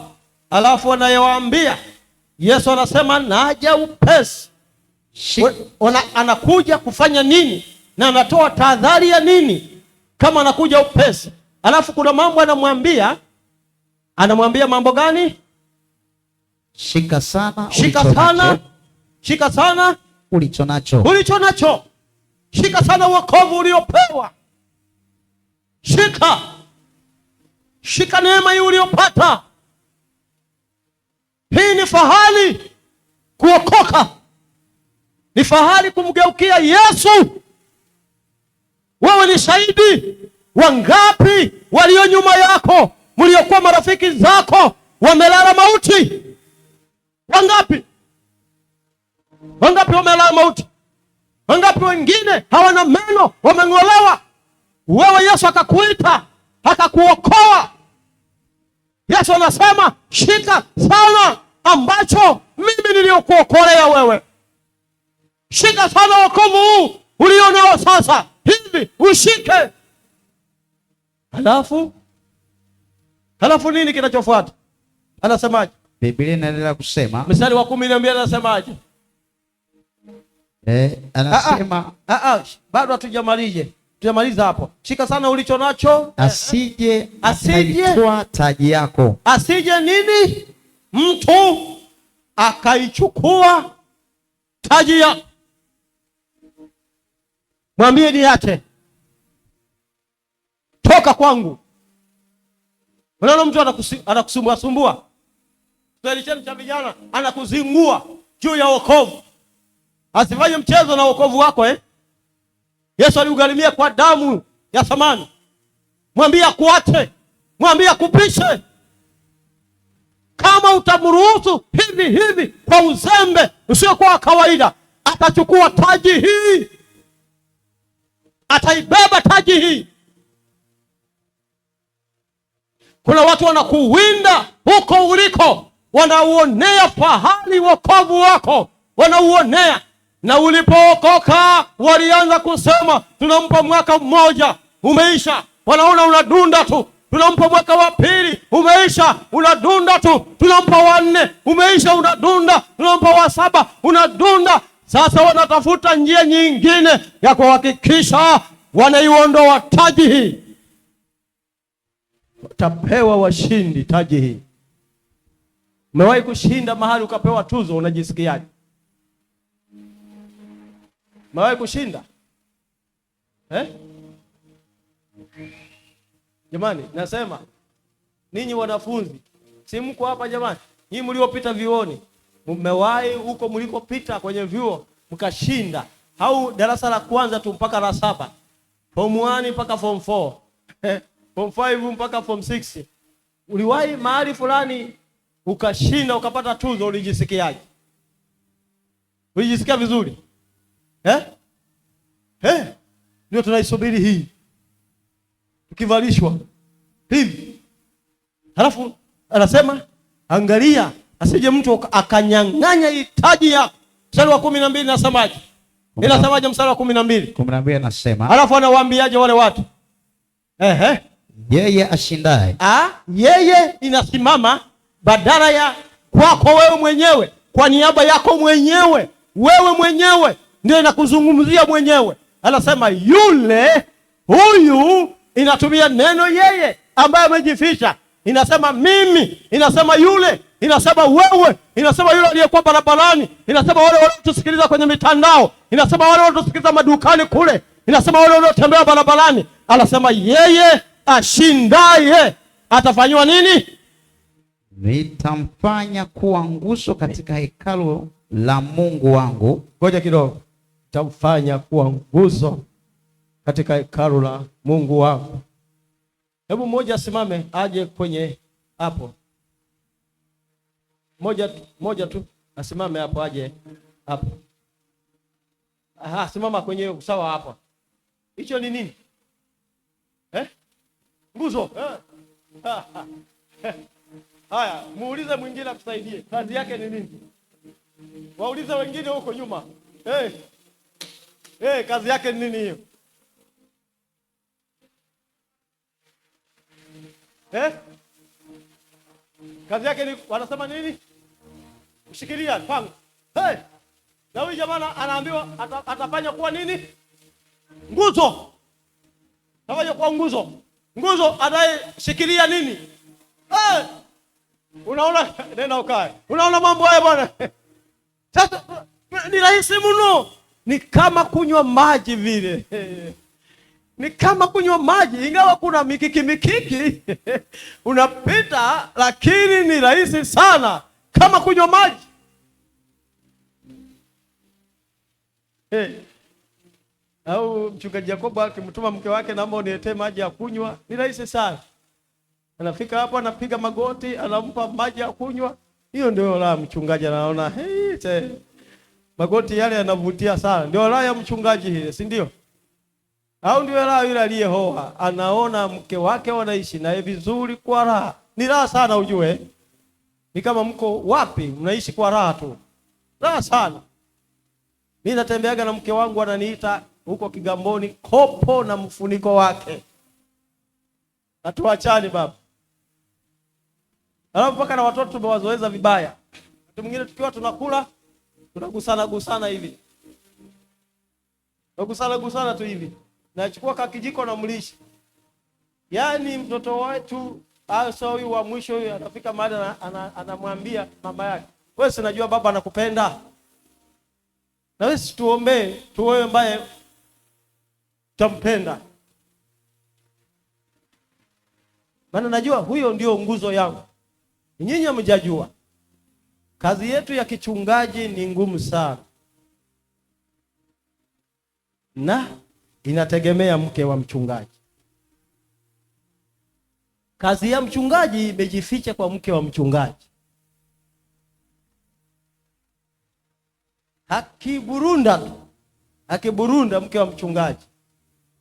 S1: alafu anayewaambia Yesu anasema naja upesi. Anakuja kufanya nini? Na anatoa tahadhari ya nini kama anakuja upesi? Alafu kuna mambo anamwambia mambo gani?
S2: Shika sana ulicho nacho.
S1: Shika sana wokovu uliopewa. Shika neema hii uliopata. Hii ni fahari kuokoka. Ni fahari kumgeukia Yesu. Wewe ni shahidi. Wangapi walio nyuma yako, mliokuwa marafiki zako, wamelala mauti? Wangapi wamelala mauti? Wangapi wengine hawana meno, wameng'olewa? Wewe Yesu akakuita, akakuokoa. Yesu anasema shika sana ambacho mimi niliokuokolea wewe. Shika sana wokovu huu ulionao sasa hivi, ushike. Alafu Halafu nini kinachofuata? Anasemaje?
S2: Biblia inaendelea kusema,
S1: mstari wa 12 anasemaje?
S2: Anasema
S1: bado hatujamaliza hapo. Shika sana ulicho nacho.
S2: Asije akaitwaa taji yako.
S1: Asije nini? Mtu akaichukua taji yako. Mwambie niache, toka kwangu. Unaona mtu anakusumbua sumbua. Swali chenu cha vijana, anakuzingua juu ya wokovu. Asifanye mchezo na wokovu wako Yesu aliugharimia kwa damu ya thamani. Mwambie akuache, mwambie akupishe. Kama utamruhusu hivi kwa uzembe usio kwa kawaida, atachukua taji hii, ataibeba taji hii. Kuna watu wanakuwinda huko uliko, wanauonea fahari wokovu wako, wanauonea. Na ulipookoka walianza kusema tunampa mwaka mmoja, umeisha, wanaona unadunda tu. Tunampa mwaka wa pili, umeisha, unadunda tu. Tunampa wa 4, umeisha, unadunda. Tunampa wa 7, unadunda. Sasa wanatafuta njia nyingine ya kuhakikisha wanaiondoa taji hii. Utapewa washindi taji hii. Umewahi kushinda mahali ukapewa tuzo, unajisikiaje? Umewahi kushinda? Jamani, nasema ninyi wanafunzi, si mko hapa jamani? Nyinyi mliopita vioni, mmewahi huko mlikopita kwenye vyuo mkashinda? Au darasa la kwanza tu mpaka la 7, form 1 mpaka form 4, form 5 mpaka form 6, uliwahi mahali fulani ukashinda ukapata tuzo, ulijisikiaje? Ulijisikia vizuri? Ndio tunaisubiri hii, tukivalishwa hivi. Halafu anasema angalia, asije mtu akanyang'anya hitaji yako. Mstari wa 12 nasemaje? Inasemaje mstari wa 12? 12 anasema, halafu anawaambiaje wale watu?
S2: Yeye ashindaye.
S1: Yeye inasimama badala ya kwako wewe mwenyewe, kwa niaba yako mwenyewe. Wewe mwenyewe ndio inakuzungumzia mwenyewe. Anasema yule, huyu, inatumia neno yeye ambaye amejificha. Inasema mimi, inasema yule, inasema wewe, inasema yule aliyekuwa barabarani, inasema wale wanaotusikiliza kwenye mitandao, inasema wale wanaotusikiliza madukani kule, inasema wale wanaotembea barabarani. Anasema yeye ashindaye atafanywa nini?
S2: Nitamfanya kuwa nguzo katika hekalu la Mungu wangu.
S1: Ngoja kidogo. Nitamfanya kuwa nguzo katika hekalu la Mungu wangu. Hebu mmoja asimame aje kwenye hapo. Moja tu asimame hapo, aje hapo. Simama kwenye usawa hapo. Hicho ni nini? Nguzo. Haya, muulize mwingine akusaidie. Kazi yake ni nini? Waulize wengine huko nyuma. Kazi yake ni nini hiyo? Kazi yake ni, wanasema nini? Kushikilia pango. Na huyu jamaa anaambiwa atafanya kuwa nini? Nguzo. Atafanya kuwa nguzo. Nguzo anayeshikilia nini? Unaona, nenda ukae. Unaona mambo haya bwana? Sasa ni rahisi mno. Ni kama kunywa maji vile. Ni kama kunywa maji, ingawa kuna mikiki unapita, lakini ni rahisi sana, kama kunywa maji. Au mchungaji Yakobo akimtuma mke wake, naomba uniletee maji ya kunywa, ni rahisi sana. Anafika hapo, anapiga magoti, anampa maji ya kunywa. Hiyo ndio la mchungaji, anaona magoti yale yanavutia sana. Ndio la ya mchungaji hile, si ndio? Au ndio la yule aliyehoa, anaona mke wake wanaishi naye vizuri kwa raha. Ni raha sana, ujue. Ni kama mko wapi, mnaishi kwa raha tu. Raha sana. Mimi natembeaga na mke wangu, ananiita huko Kigamboni, kopo na mfuniko wake. Hatuachani baba. Alafu mpaka na watoto tumewazoeza vibaya. Wakati mwingine tukiwa tunakula, tunagusana hivi. Tunagusana tu hivi. Nachukua kijiko na mlisha. Yaani mtoto wetu hasa huyu wa mwisho huyu anafika mahali anamwambia mama yake, wewe si unajua baba anakupenda. Na wewe tuombee tu wewe ambaye tampenda. Maana najua huyo ndio nguzo yangu. Nyinyi hamjajua. Kazi yetu ya kichungaji ni ngumu sana. Na inategemea mke wa mchungaji. Kazi ya mchungaji imejificha kwa mke wa mchungaji. Akiburunda mke wa mchungaji,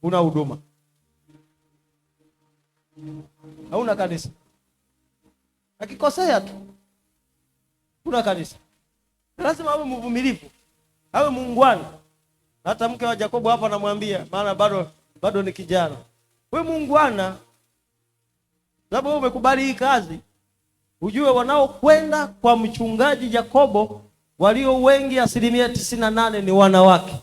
S1: una huduma. Hauna kanisa. Akikosea tu, una kanisa. Lazima awe mvumilivu, awe muungwana. Hata mke wa Yakobo hapa anamwambia, maana bado ni kijana, wewe muungwana, sababu wewe umekubali hii kazi. Ujue wanaokwenda kwa mchungaji Yakobo walio wengi 98% ni wanawake.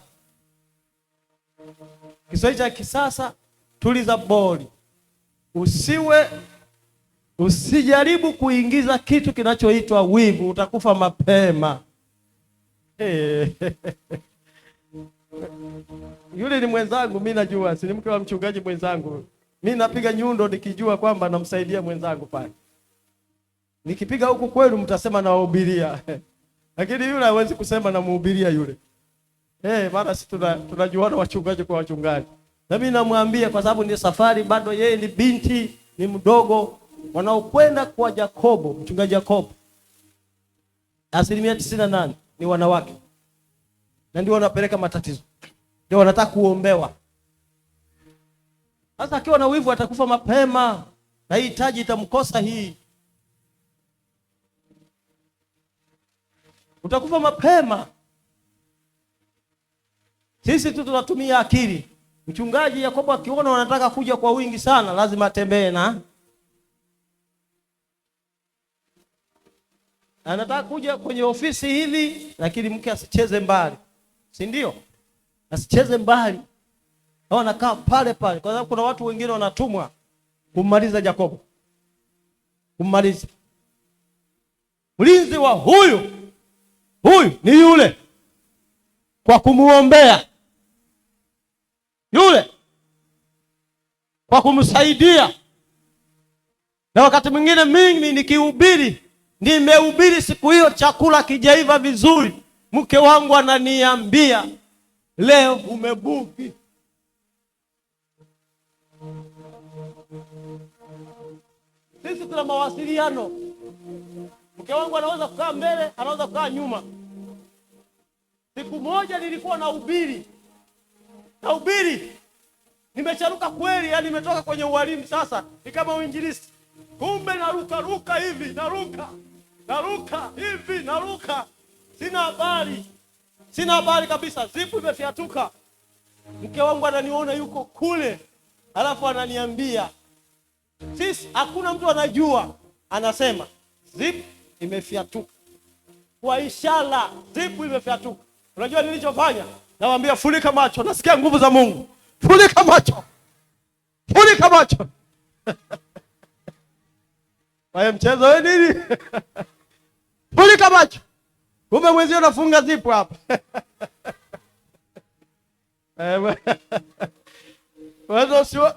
S1: Kiswahili cha kisasa, tuliza boli. Usijaribu kuingiza kitu kinachoitwa wivu, utakufa mapema. Yule ni mwenzangu, mimi najua, si mke wa mchungaji mwenzangu. Mimi napiga nyundo nikijua kwamba namsaidia mwenzangu pale. Nikipiga huku kwenu mtasema nawahubiria. Lakini yule hawezi kusema namuhubiria yule. Maana sisi tunajuana wachungaji kwa wachungaji. Na mimi namwambia kwa sababu ni safari, bado yeye ni binti, ni mdogo. Wanaokwenda kwa Yakobo, mchungaji Yakobo, 98% ni wanawake. Na ndio wanapeleka matatizo. Ndio wanataka kuombewa. Sasa akiwa na wivu atakufa mapema. Na hii taji itamkosa hii. Utakufa mapema. Sisi tu tunatumia akili. Mchungaji Yakobo akiona wanataka kuja kwa wingi sana, lazima atembee na. Anataka kuja kwenye ofisi hivi, lakini mke asicheze mbali. Si ndio? Asicheze mbali. Hao anakaa pale pale, kwa sababu kuna watu wengine wanatumwa kummaliza Yakobo. Kummaliza. Mlinzi wa huyu ni yule. Kwa kumuombea. Yule. Kwa kumsaidia. Na wakati mwingine mimi nikihubiri, nimehubiri siku hiyo chakula kijaiva vizuri, mke wangu ananiambia, leo umebuki. Sisi tuna mawasiliano. Mke wangu anaweza kukaa mbele, anaweza kukaa nyuma. Siku moja nilikuwa nahubiri. Nimecharuka kweli, yani nimetoka kwenye ualimu sasa, ni kama uinjilisti. Kumbe naruka hivi, naruka hivi. Sina habari kabisa, zipu imefiatuka. Mke wangu ananiona yuko kule, alafu ananiambia, sisi hakuna mtu anajua, anasema zipu imefiatuka. Kwa ishara zipu imefiatuka. Unajua nilichofanya? Nawaambia funika macho, nasikia nguvu za Mungu. Funika macho. Haya mchezo wewe nini? Funika macho. Kumbe mwenzio unafunga zipu hapa.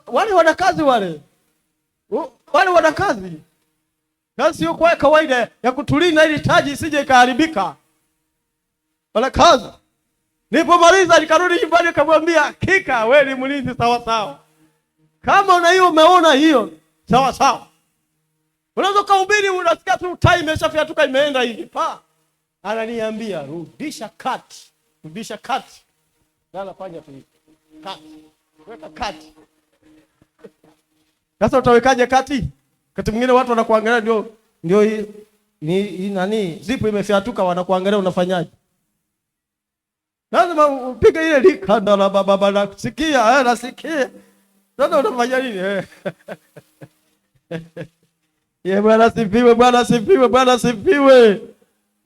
S1: Wale wana kazi wale. Wale wana kazi. Kazi sio kwa kawaida ya kutulinda ili taji isije ikaharibika. Wala kazi. Nilipomaliza nikarudi nyumbani nikamwambia, hakika wewe ni mlinzi sawa sawa. Kama una hiyo umeona hiyo sawa sawa. Unaweza kuhubiri unasikia tu tai imeshafiatuka imeenda hivi. Ananiambia rudisha kati. Nala fanya tu hivi. Kati. Weka kati. Sasa utawekaje kati? Wakati mwingine watu wanakuangalia ndio nani zipu imefiatuka, wanakuangalia unafanyaje? Lazima upige ile likanda la baba nasikia. Sasa unafanya nini? Bwana sifiwe, Bwana sifiwe, Bwana sifiwe.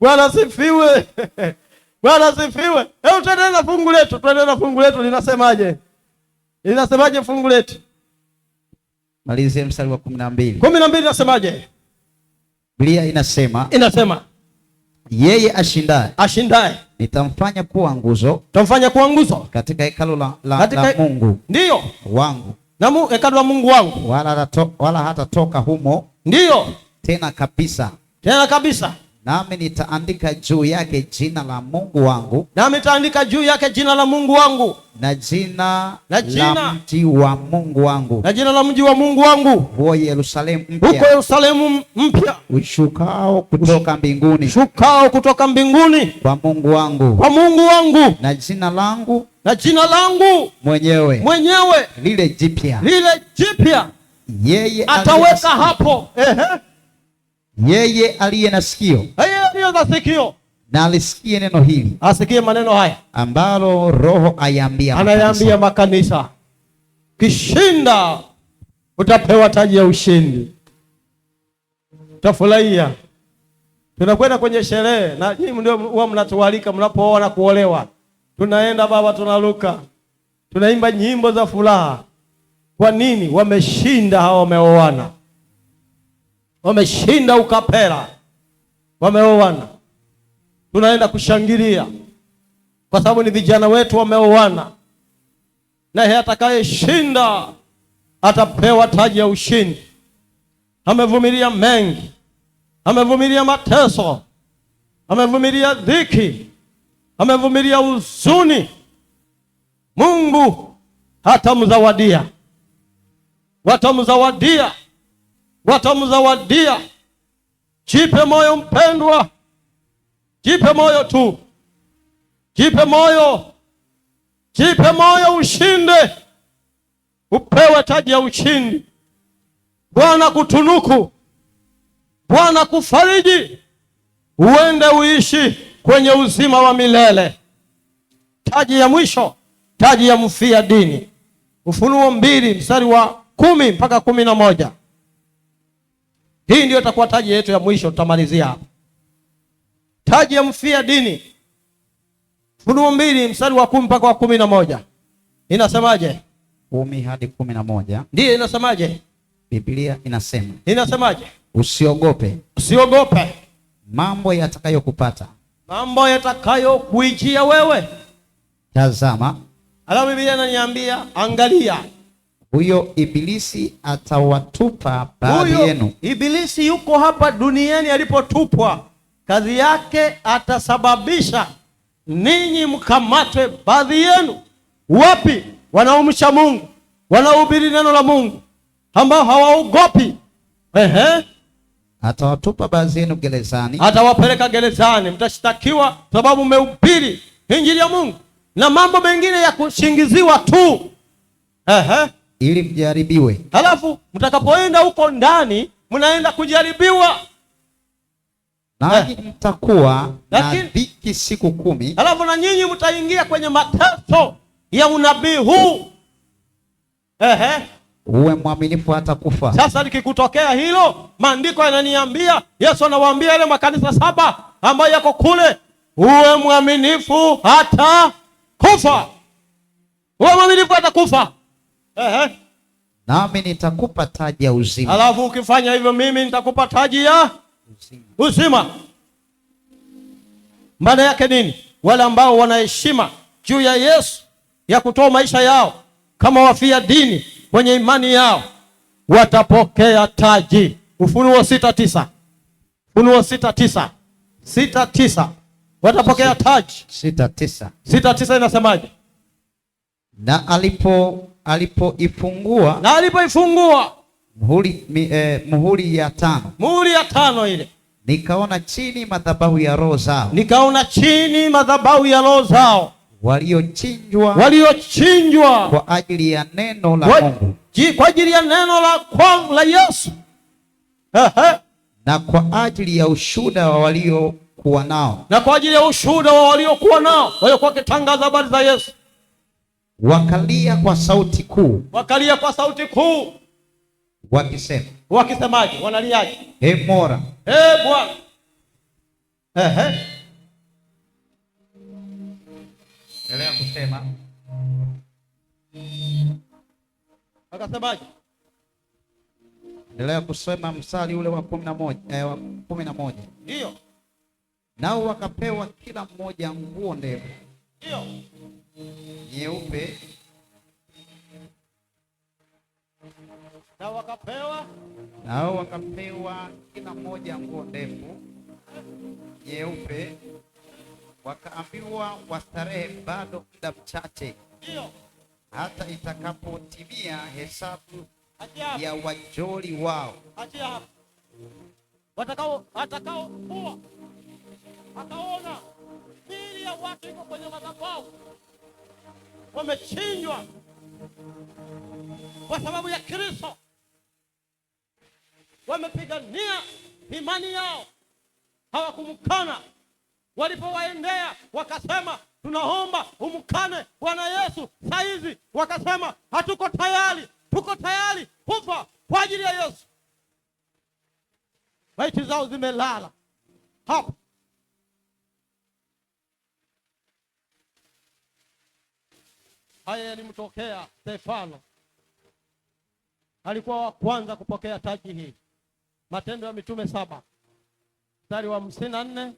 S1: Bwana sifiwe. Bwana sifiwe. Hebu tuendelee na fungu letu, tuendelee na fungu letu linasemaje? Linasemaje fungu letu?
S2: Malizie mstari wa 12.
S1: 12 inasemaje?
S2: Biblia inasema yeye ashindaye nitamfanya kuwa nguzo, katika hekalu la Mungu
S1: ndio
S2: wangu,
S1: na hekalu la Mungu wangu,
S2: wala hatatoka humo
S1: ndio
S2: tena kabisa. Nami nitaandika juu yake jina la Mungu wangu, na jina la mji wa Mungu wangu, huo Yerusalemu mpya, ushukao kutoka mbinguni, kwa Mungu wangu, na jina langu mwenyewe lile jipya yeye
S1: ataweka hapo.
S2: Yeye aliye na sikio na alisikie neno hili,
S1: asikie maneno haya
S2: ambalo Roho
S1: anayaambia makanisa. Kishinda utapewa taji ya ushindi, utafurahia. Tunakwenda kwenye sherehe na nyinyi ndio huwa mnatualika mnapooa na kuolewa. Tunaenda baba, tunaruka, tunaimba nyimbo za furaha. Kwa nini? Wameshinda hao, wameoana, wameshinda ukapera, wameoana. Tunaenda kushangilia kwa sababu ni vijana wetu wameoana, na yeye atakayeshinda atapewa taji ya ushindi. Amevumilia mengi, amevumilia mateso, amevumilia dhiki, amevumilia huzuni. Mungu hatamzawadia, watamzawadia. Jipe moyo mpendwa, jipe moyo tu, jipe moyo ushinde, upewe taji ya ushindi. Bwana kutunuku, Bwana kufariji, uende uishi kwenye uzima wa milele. Taji ya mwisho, taji ya mfia dini. Ufunuo 2 mstari wa 10 mpaka 11. Hii ndio itakuwa taji yetu ya mwisho, tutamalizia hapa. Taji ya mfia dini. Ufunuo 2 mstari wa 10 mpaka wa 11. Inasemaje?
S2: 10 hadi 11.
S1: Ndiyo, inasemaje?
S2: Biblia
S1: inasemaje?
S2: Usiogope mambo
S1: yatakayokuijia wewe.
S2: Tazama,
S1: alafu Biblia inaniambia, angalia,
S2: huyo ibilisi atawatupa baadhi yenu.
S1: Ibilisi yuko hapa duniani alipotupwa. Kazi yake atasababisha ninyi mkamatwe baadhi yenu. Wapi? Wanaomcha Mungu, wanaohubiri neno la Mungu, ambao hawaogopi.
S2: Atawatupa baadhi yenu gerezani,
S1: atawapeleka gerezani. Mtashtakiwa sababu mmehubiri injili ya Mungu na mambo mengine ya kushingiziwa tu.
S2: Ili mjaribiwe.
S1: Halafu mtakapoenda huko ndani, mnaenda kujaribiwa.
S2: Nanyi mtakuwa na dhiki siku 10.
S1: Halafu na nyinyi mtaingia kwenye mateso ya unabii huu.
S2: Uwe mwaminifu hata kufa.
S1: Sasa likikutokea hilo, maandiko yananiambia, Yesu anawaambia yale makanisa 7 ambayo yako kule, uwe mwaminifu hata kufa. Uwe mwaminifu hata kufa.
S2: Nami nitakupa taji ya uzima.
S1: Alafu ukifanya hivyo, mimi nitakupa taji ya uzima. Maana yake nini? Wale ambao wanaheshima juu ya Yesu, ya kutoa maisha yao kama wafia dini kwenye imani yao, watapokea taji. Ufunuo 6:9. Ufunuo 6:9. Watapokea taji. 6:9 inasemaje?
S2: Na alipoifungua muhuri ya 5.
S1: Muhuri ya 5 ile.
S2: Nikaona chini madhabahu ya roho zao. Waliochinjwa kwa ajili ya neno la Mungu.
S1: Kwa ajili ya neno la Yesu.
S2: Na kwa ajili ya ushuhuda wa waliokuwa nao.
S1: Waliokuwa wakitangaza habari za Yesu.
S2: Wakalia kwa sauti kuu.
S1: wakisemaje? Wanaliaje?
S2: Bwana.
S1: Bwana.
S2: Endelea kusema.
S1: Wakasemaje?
S2: Endelea kusema mstari ule wa 11.
S1: Ndio.
S2: Nao wakapewa kila mmoja nguo ndefu.
S1: Ndio.
S2: Nyeupe.
S1: Nao
S2: wakapewa kila mmoja nguo ndefu nyeupe. Wakaambiwa wastarehe bado muda mchache.
S1: Ndio.
S2: Hata itakapotimia hesabu ya wajoli wao.
S1: Watakao kuwa akaona miili ya watu iko kwenye madhabahu, wamechinjwa kwa sababu ya Kristo, wamepigania imani yao, hawakumkana. Walipowaendea wakasema, tunaomba umkane Bwana Yesu saizi, wakasema hatuko tayari, tuko tayari kufa kwa ajili ya Yesu. Maiti zao zimelala hapo. Haya yalimtokea Stefano, alikuwa wa kwanza kupokea taji hii. Matendo ya Mitume 7 mstari wa 54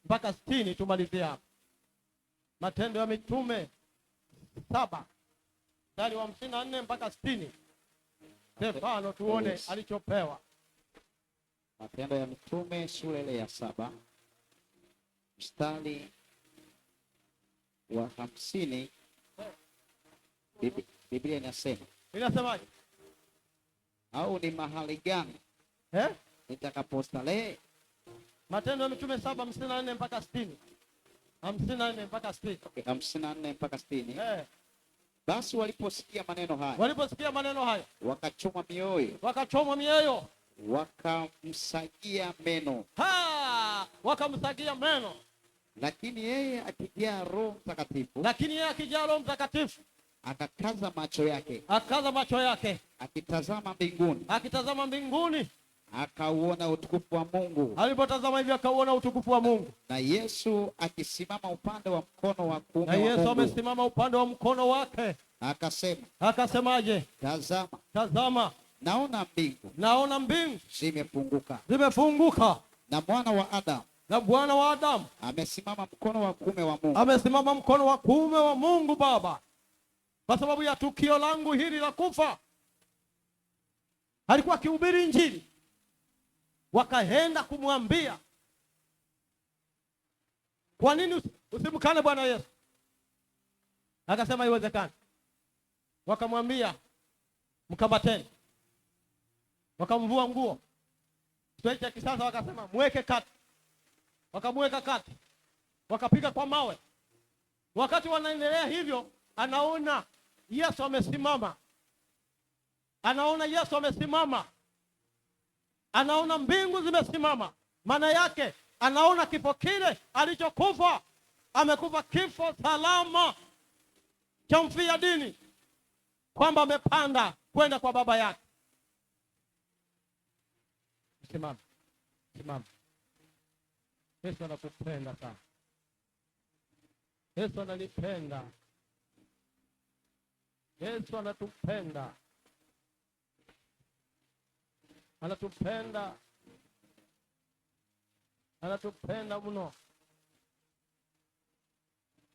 S1: mpaka 60, tumalizia hapo. Matendo ya Mitume 7 mstari wa 54 mpaka 60. Stefano, tuone alichopewa.
S2: Matendo ya Mitume sura ile ya 7 mstari wa 50. Biblia
S1: inasemaje?
S2: Au ni mahali gani nitakapostarehe?
S1: Matendo ya Mitume 7 54 mpaka 60. 54 mpaka 60.
S2: Okay, 54 mpaka 60. Basi waliposikia maneno haya wakachoma mioyo, wakamsagia meno. Lakini yeye akijaa Roho Mtakatifu akakaza macho yake akitazama mbinguni, akauona utukufu wa Mungu.
S1: Alipotazama hivyo akauona utukufu wa Mungu,
S2: na Yesu akisimama upande wa mkono wa kuume wa
S1: Mungu.
S2: Na Yesu
S1: amesimama upande wa mkono wake. Akasemaje? Tazama,
S2: naona mbingu
S1: zimefunguka,
S2: na Mwana wa Adamu amesimama mkono
S1: wa kuume wa Mungu Baba. Kwa sababu ya tukio langu hili la kufa, alikuwa akihubiri Injili. Wakaenda kumwambia, kwa nini usimkane Bwana Yesu? Akasema haiwezekani. Wakamwambia, mkamateni. Wakamvua nguo. Kiswahili cha kisasa wakasema mweke kati. Wakamweka kati, wakapiga kwa mawe. Wakati wanaendelea hivyo, anaona Yesu amesimama, anaona mbingu zimesimama. Maana yake anaona kifo kile alichokufa, amekufa kifo salama cha mfia dini, kwamba amepanda kwenda kwa Baba yake. Simama. Yesu anakupenda sana. Yesu analipenda. Yesu anatupenda. Anatupenda mno.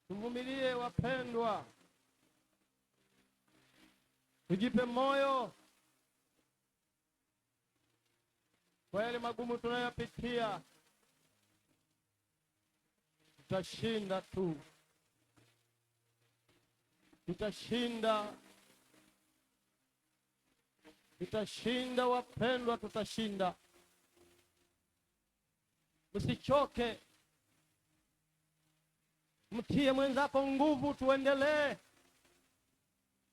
S1: Tuvumilie wapendwa. Tujipe moyo kwa yale magumu tunayopitia. Tutashinda tu. Tutashinda wapendwa, tutashinda. Msichoke. Mtie mwenzako nguvu, tuendelee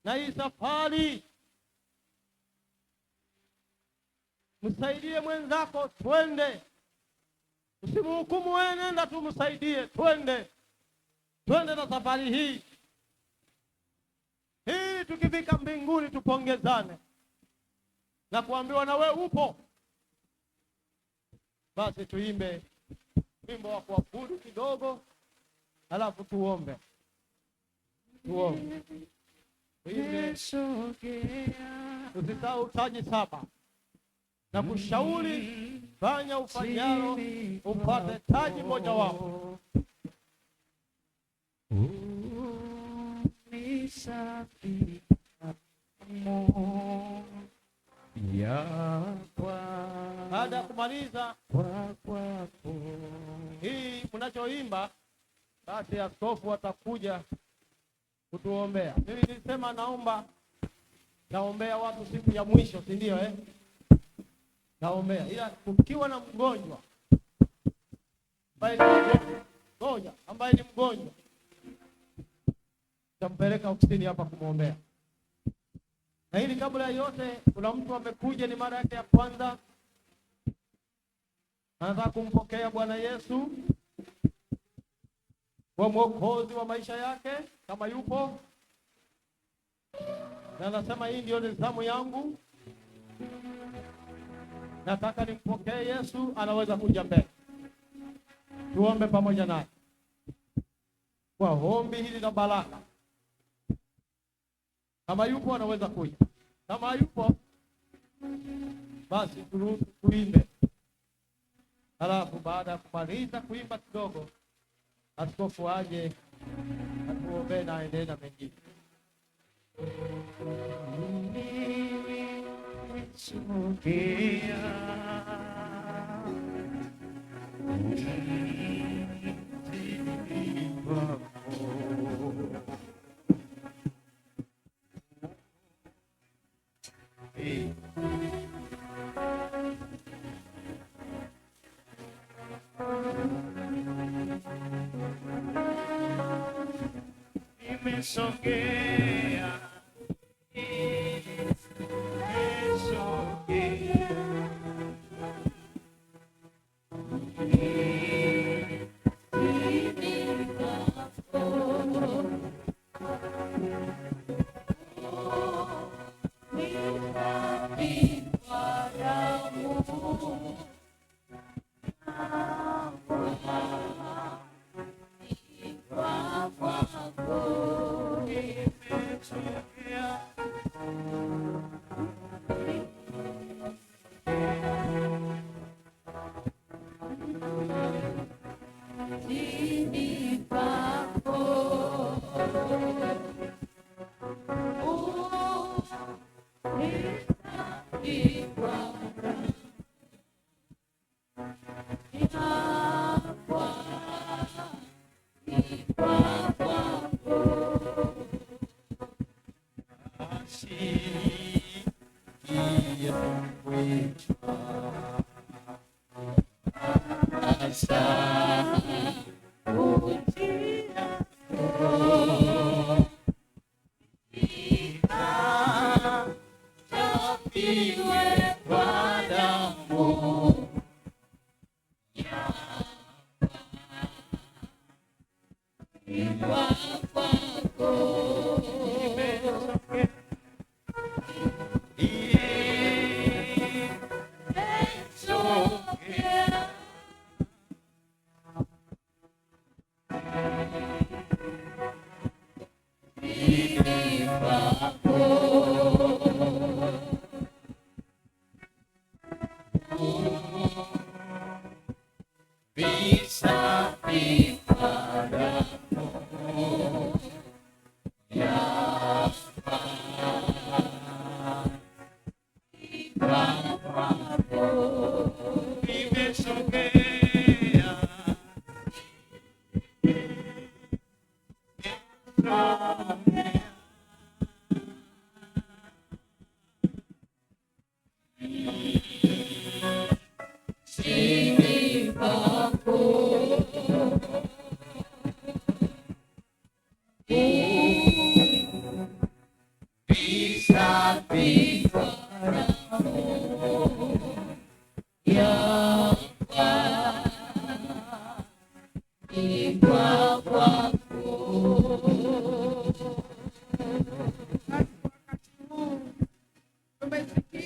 S1: na hii safari. Msaidie mwenzako, twende. Usimhukumu wewe, nenda tu msaidie, twende na safari hii. Tukifika mbinguni tupongezane. na kuambiwa na we upo. Basi tuimbe wimbo wa kuabudu kidogo, halafu tuombe. Usisahau taji 7 na kushauri, fanya ufanyalo upate taji moja wapo. Baada ya kumaliza hii mnachoimba, basi askofu atakuja kutuombea. Mimi nilisema naombea watu siku ya mwisho, si ndio Naombea, ila kukiwa na mgonjwa ambaye ni mgonjwa tampeleka ofisini hapa kumwombea. Na hili kabla ya yote, kuna mtu amekuja, ni mara yake ya kwanza, anataka kumpokea Bwana Yesu kwa mwokozi wa maisha yake, kama yupo, na anasema hii ndio nizamu yangu, nataka nimpokee Yesu. Anaweza kuja mbele, tuombe pamoja naye kwa ombi hili la baraka. Kama yupo anaweza kuja, kama yupo basi tuimbe. Halafu baada ya kumaliza kuimba kidogo, askofu aje atuombee na aendelee na mengine.
S3: Nimesogea,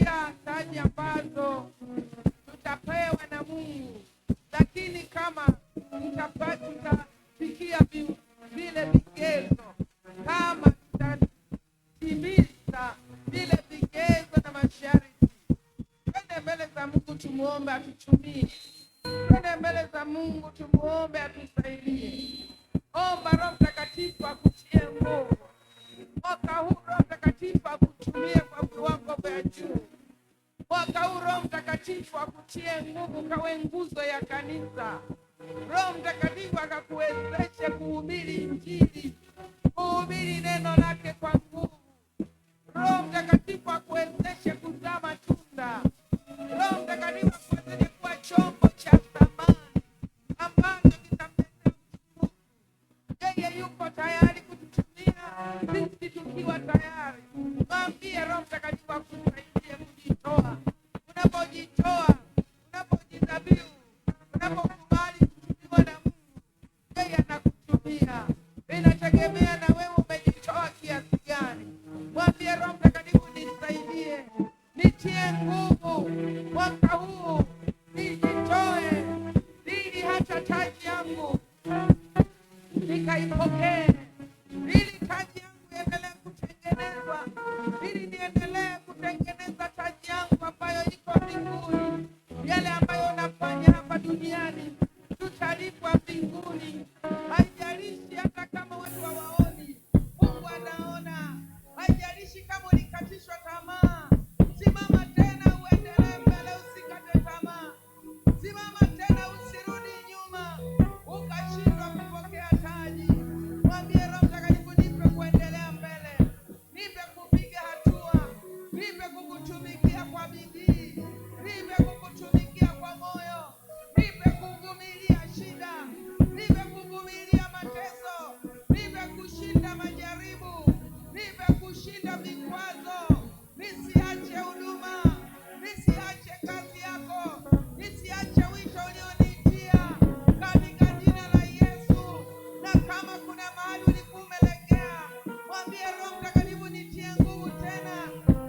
S3: pia taji ambazo tutapewa na Mungu, lakini kama tutafikia vile vigezo, kama tutatimiza vile vigezo na masharti, twende mbele za Mungu tumuombe atutumie. Twende mbele za Mungu tumuombe atusaidie. Omba Roho Mtakatifu akutie nguvu. Mwaka huu Roho Mtakatifu akutumie kwa viwango vya juu. Mwaka huu Roho Mtakatifu akutie nguvu, kawe nguzo ya kanisa. Roho Mtakatifu akakuwezeshe kuhubiri Injili, kuhubiri neno lake kwa nguvu. Roho Mtakatifu akuwezeshe kuzaa matunda. Roho Mtakatifu akuwezeshe kuwa chombo cha thamani ambacho kitamletea utukufu. Yeye yuko tayari kututumia sisi tukiwa tayari. Mwambie Roho Mtakatifu akusaidie kujitoa. Unapojitoa, unapojidhabihu, unapokubali kutumiwa na Mungu, yeye anakutumia. Inategemea na wewe umejitoa kiasi gani. Mwambie Roho Mtakatifu, nisaidie, nitie nguvu mwaka huu, nijitoe ili hata taji yangu nikaipokee, ili taji yangu iendelee kutengenezwa, ili niendelee kutengeneza taji yangu ambayo iko mbinguni. Yale ambayo nafanya hapa duniani tutalipwa mbinguni. Haijalishi hata kama watu hawaoni, Mungu anaona. Haijalishi kama ulikatishwa tamaa, simama tena uendelee mbele, usikate tamaa. Simama tena, usirudi nyuma ukashindwa kupokea taji. Mwambie Roho Mtakatifu, nipe kuendelea mbele, nipe kupiga hatua, nipe kukutumikia kwa bidii, nipe kukutumikia kwa moyo, nipe kuvumilia shida, nipe kuvumilia mateso, nipe kushinda majaribu, nipe kushinda vikwazo. Nisiache huduma, nisiache kazi yako, nisiache wito ulioniitia, katika jina la Yesu. Na kama kuna mahali ulikuwa umelegea, mwambie Roho Mtakatifu, nitie nguvu tena,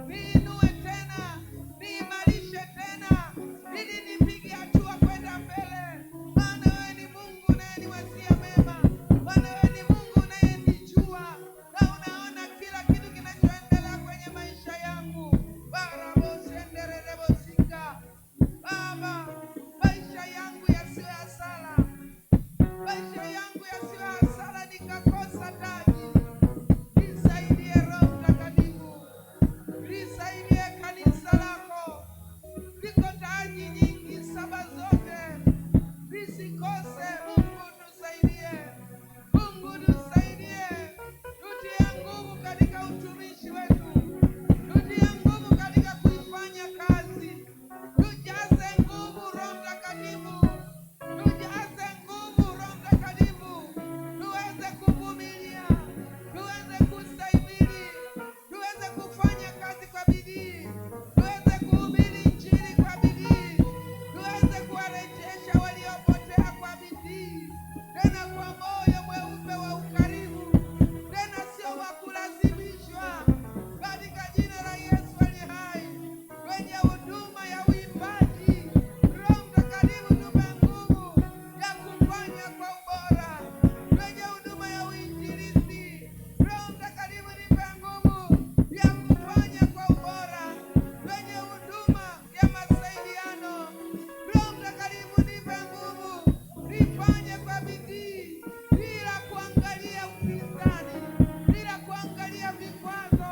S3: niinue tena, niimarishe tena, ili nipige hatua kwenda mbele. Maana wewe ni Mungu unayeniwazia mema, maana wewe ni Mungu unayenijua na unaona kila kitu kinachoendelea kwenye maisha yangu. Barabosenderebosika. Baba, maisha yangu yasiwe hasara, maisha yangu yasiwe hasara nikakosa taji. Nisaidie Roho Mtakatifu, nisaidie kanisa lako. Liko taji nyingi, saba zote nisikose. Mungu tusaidie, Mungu tusaidie, tutie nguvu katika utumishi wetu, tutie nguvu katika kuifanya kazi. Tujaze nguvu Roho Mtakatifu, tujaze nguvu Roho Mtakatifu, tuweze kuvumilia, tuweze kustahimili, tuweze kufanya kazi kwa bidii, tuweze kuhubiri Injili kwa bidii, tuweze kuwarejesha waliopotea kwa bidii, tena kwa moyo mweupe wa ukarimu, tena sio wa kulazimishwa, katika jina la Yesu aliye hai. Kwenye huduma ya uimbaji, Roho Mtakatifu tupe nguvu ya kufanya kwa ubora. Kwenye huduma ya uinjilisti, Roho Mtakatifu nipe nguvu ya kufanya kwa ubora. Kwenye huduma ya masaidiano, Roho Mtakatifu nipe nguvu, nifanye kwa bidii, bila kuangalia upinzani, bila kuangalia vikwazo,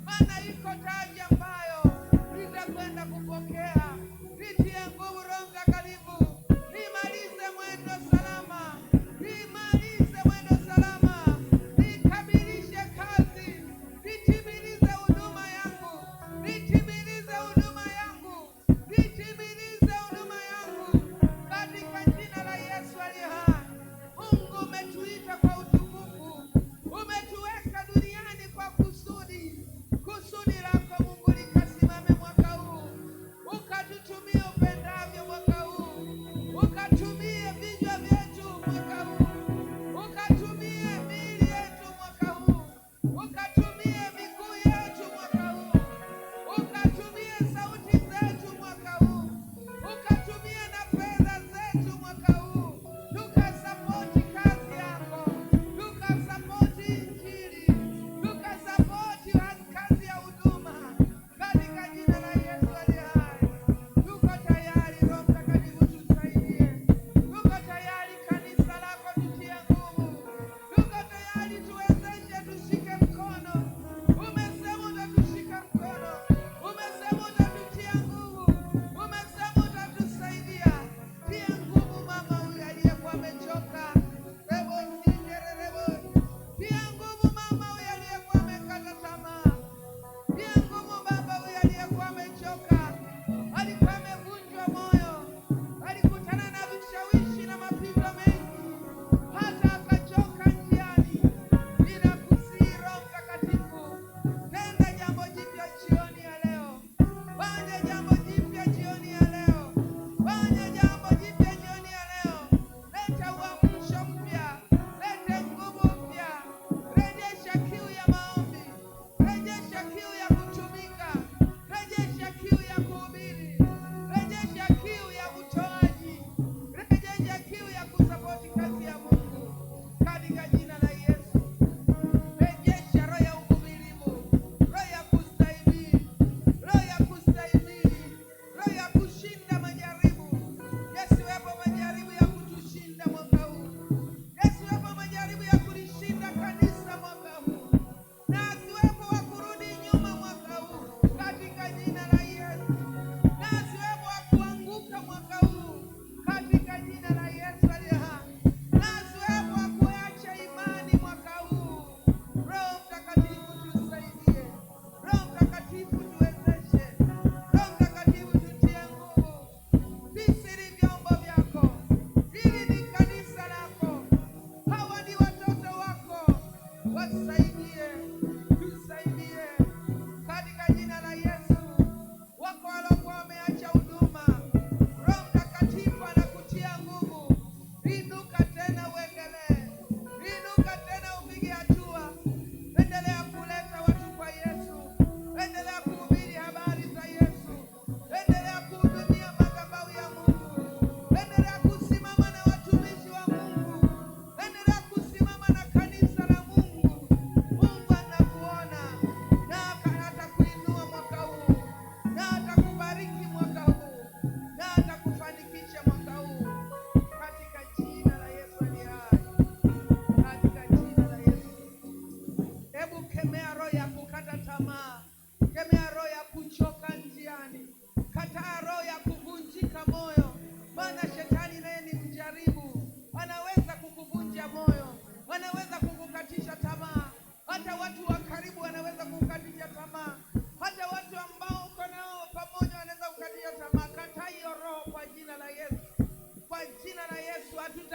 S3: maana iko taji ambayo nitakwenda kupokea. Nitie nguvu Roho Mtakatifu, nimalize mwendo salama, nimalize mwendo salama, nikamilishe kazi, nitimilize huduma yangu, nitimilize huduma yangu, nitimilize huduma yangu, katika jina la Yesu aliye hai. Mungu umetuita kwa utukufu, umetuweka duniani kwa kusudi. Kusudi lako Mungu likasimame mwaka huu, ukatutumie upendavyo mwaka huu, ukatumie vinywa vyetu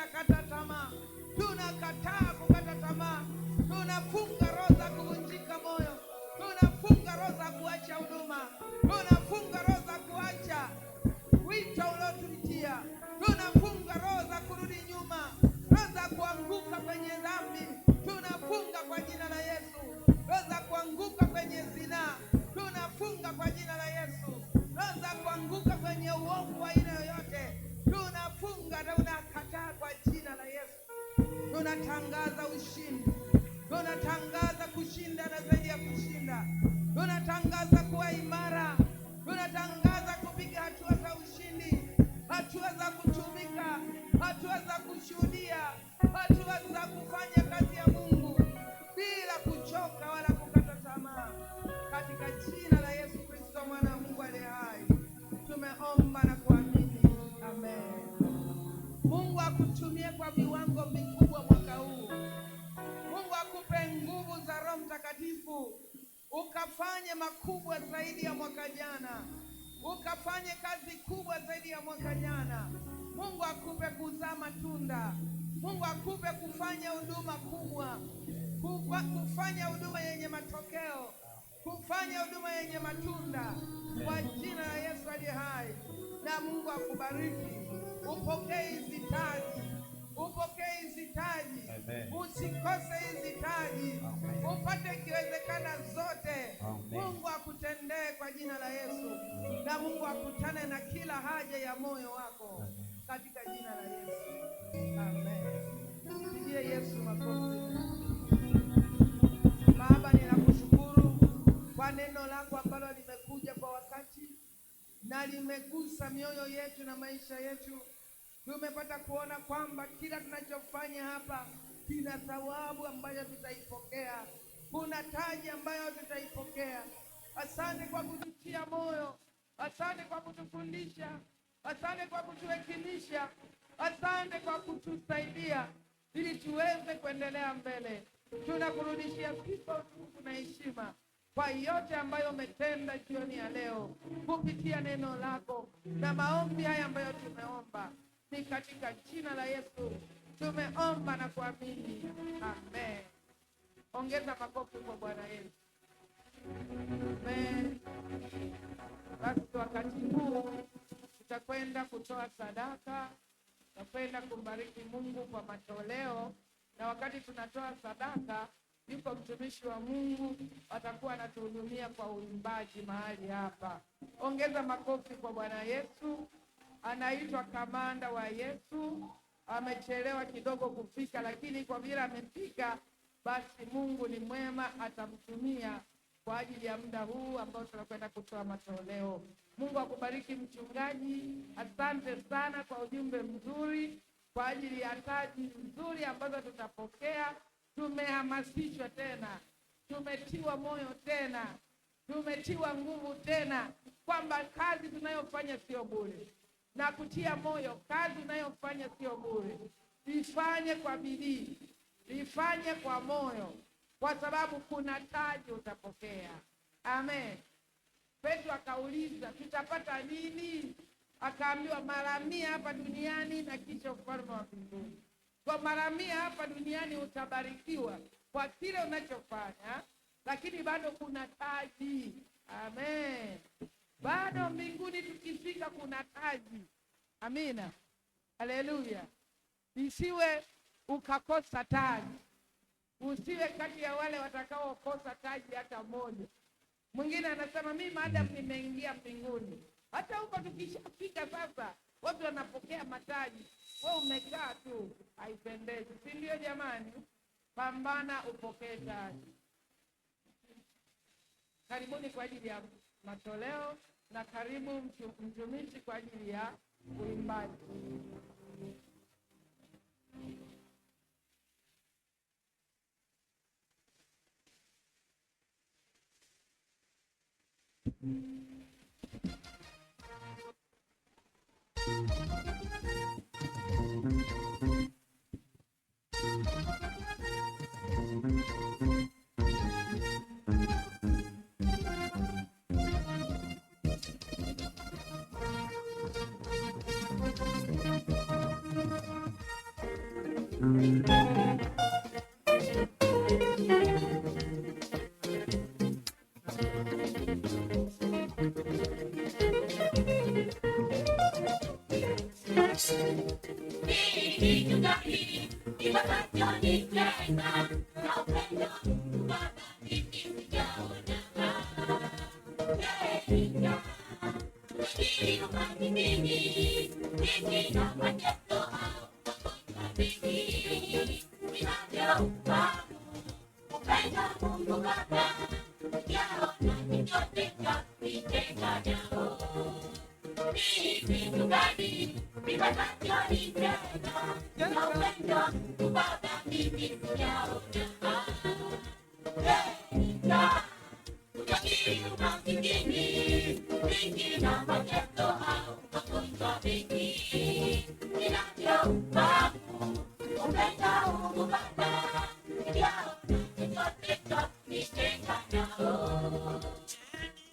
S3: tutakata tamaa, tunakataa kukata tamaa, tunafunga roho za kuvunjika moyo, tunafunga roho za kuacha huduma, tunafunga roho za kuacha wito uliotuitia, tunafunga roho za kurudi nyuma, roho za kuanguka kwenye dhambi, tunafunga kwa jina la Yesu. Roho za kuanguka kwenye zinaa, tunafunga kwa jina la Yesu. Roho za kuanguka kwenye uovu wa aina yoyote, tunafunga na tunakataa kwa jina la Yesu. Tunatangaza ushindi, tunatangaza kushinda na zaidi ya kushinda, tunatangaza kuwa imara, tunatangaza kupiga hatua za ushindi, hatua za kutumika, hatua za kushuhudia, hatua za kufanya kazi ya Mungu bila kuchoka wala kukata tamaa. Katika jina la Yesu Kristo mwana wa Mungu aliye hai, tumeomba na kuamini. Amen. Mungu akutumie kwa viwango vikubwa mwaka huu. Mungu akupe nguvu za Roho Mtakatifu, ukafanye makubwa zaidi ya mwaka jana, ukafanye kazi kubwa zaidi ya mwaka jana. Mungu akupe kuzaa matunda. Mungu akupe kufanya huduma kubwa, kufanya huduma yenye matokeo, kufanya huduma yenye matunda kwa jina la Yesu aliye hai. Na Mungu akubariki. Upokee hizi taji, upokee hizi taji, usikose hizi taji, upate ikiwezekana zote. Mungu akutendee kwa jina la Yesu, na Mungu akutane na kila haja ya moyo wako katika jina la Yesu. Amen. Pigie Yesu makofi. Baba, ninakushukuru kwa neno lako ambalo limekuja kwa wakati na limegusa mioyo yetu na maisha yetu. Tumepata kuona kwamba kila tunachofanya hapa kina thawabu ambayo tutaipokea, kuna taji ambayo tutaipokea. Asante kwa kututia moyo, asante kwa kutufundisha, asante kwa kutuhekimisha, asante kwa kutusaidia ili tuweze kuendelea mbele. Tunakurudishia sifa, utukufu na heshima kwa yote ambayo umetenda jioni ya leo kupitia neno lako na maombi haya ambayo tumeomba. Ni katika jina la Yesu tumeomba na kuamini. Amen. Ongeza makofi kwa Bwana Yesu. Amen. Basi wakati huu tutakwenda kutoa sadaka, tutakwenda kumbariki Mungu kwa matoleo, na wakati tunatoa sadaka yuko mtumishi wa Mungu atakuwa anatuhudumia kwa uimbaji mahali hapa. Ongeza makofi kwa Bwana Yesu. Anaitwa Kamanda wa Yesu. Amechelewa kidogo kufika, lakini kwa vile amefika, basi Mungu ni mwema, atamtumia kwa ajili ya muda huu ambao tunakwenda kutoa matoleo. Mungu akubariki mchungaji. Asante sana kwa ujumbe mzuri, kwa ajili ya taji nzuri ambazo tutapokea. Tumehamasishwa tena, tumetiwa moyo tena, tumetiwa nguvu tena kwamba kazi tunayofanya sio bure, na kutia moyo kazi unayofanya sio bure. Ifanye kwa bidii, ifanye kwa moyo, kwa sababu kuna taji utapokea. Amen. Petro akauliza, tutapata nini? Akaambiwa, mara 100 hapa duniani na kisha ufalme wa mbinguni. Kwa mara 100 hapa duniani utabarikiwa kwa kile unachofanya, lakini bado kuna taji. Amen. Bado mbinguni tukifika kuna taji. Amina. Haleluya. Isiwe ukakosa taji. Usiwe kati ya wale watakaokosa taji hata moja. Mwingine anasema mimi maadamu nimeingia mbinguni. Hata huko tukishafika sasa watu wanapokea mataji, wewe umekaa tu, haipendezi. Si ndio jamani? Pambana upokee taji. Karibuni kwa ajili ya matoleo, na karibu mtumishi kwa ajili ya uimbaji.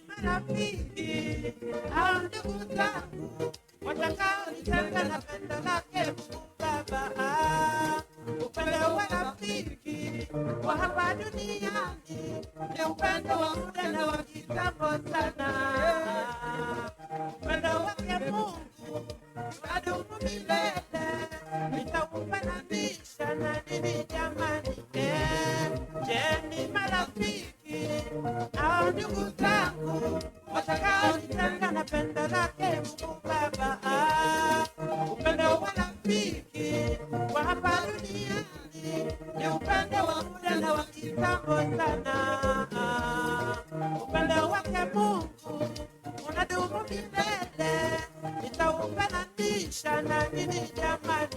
S3: Marafiki au ndugu zangu watakaonitenga na pendo lake Mungu Baba. Upendo wa rafiki wa hapa duniani ni upendo wa muda na wa kitambo sana. Upendo wake Mungu wadumu milele, nitaufananisha na nini jamani? Je, marafiki au ndugu zangu watakaonitenga na pendo lake Mungu Baba. Upendo wa rafiki wa hapa duniani ni upendo wa muda na wa kitambo sana. Upendo wake Mungu unadumu milele, nitaufananisha na nini jamani?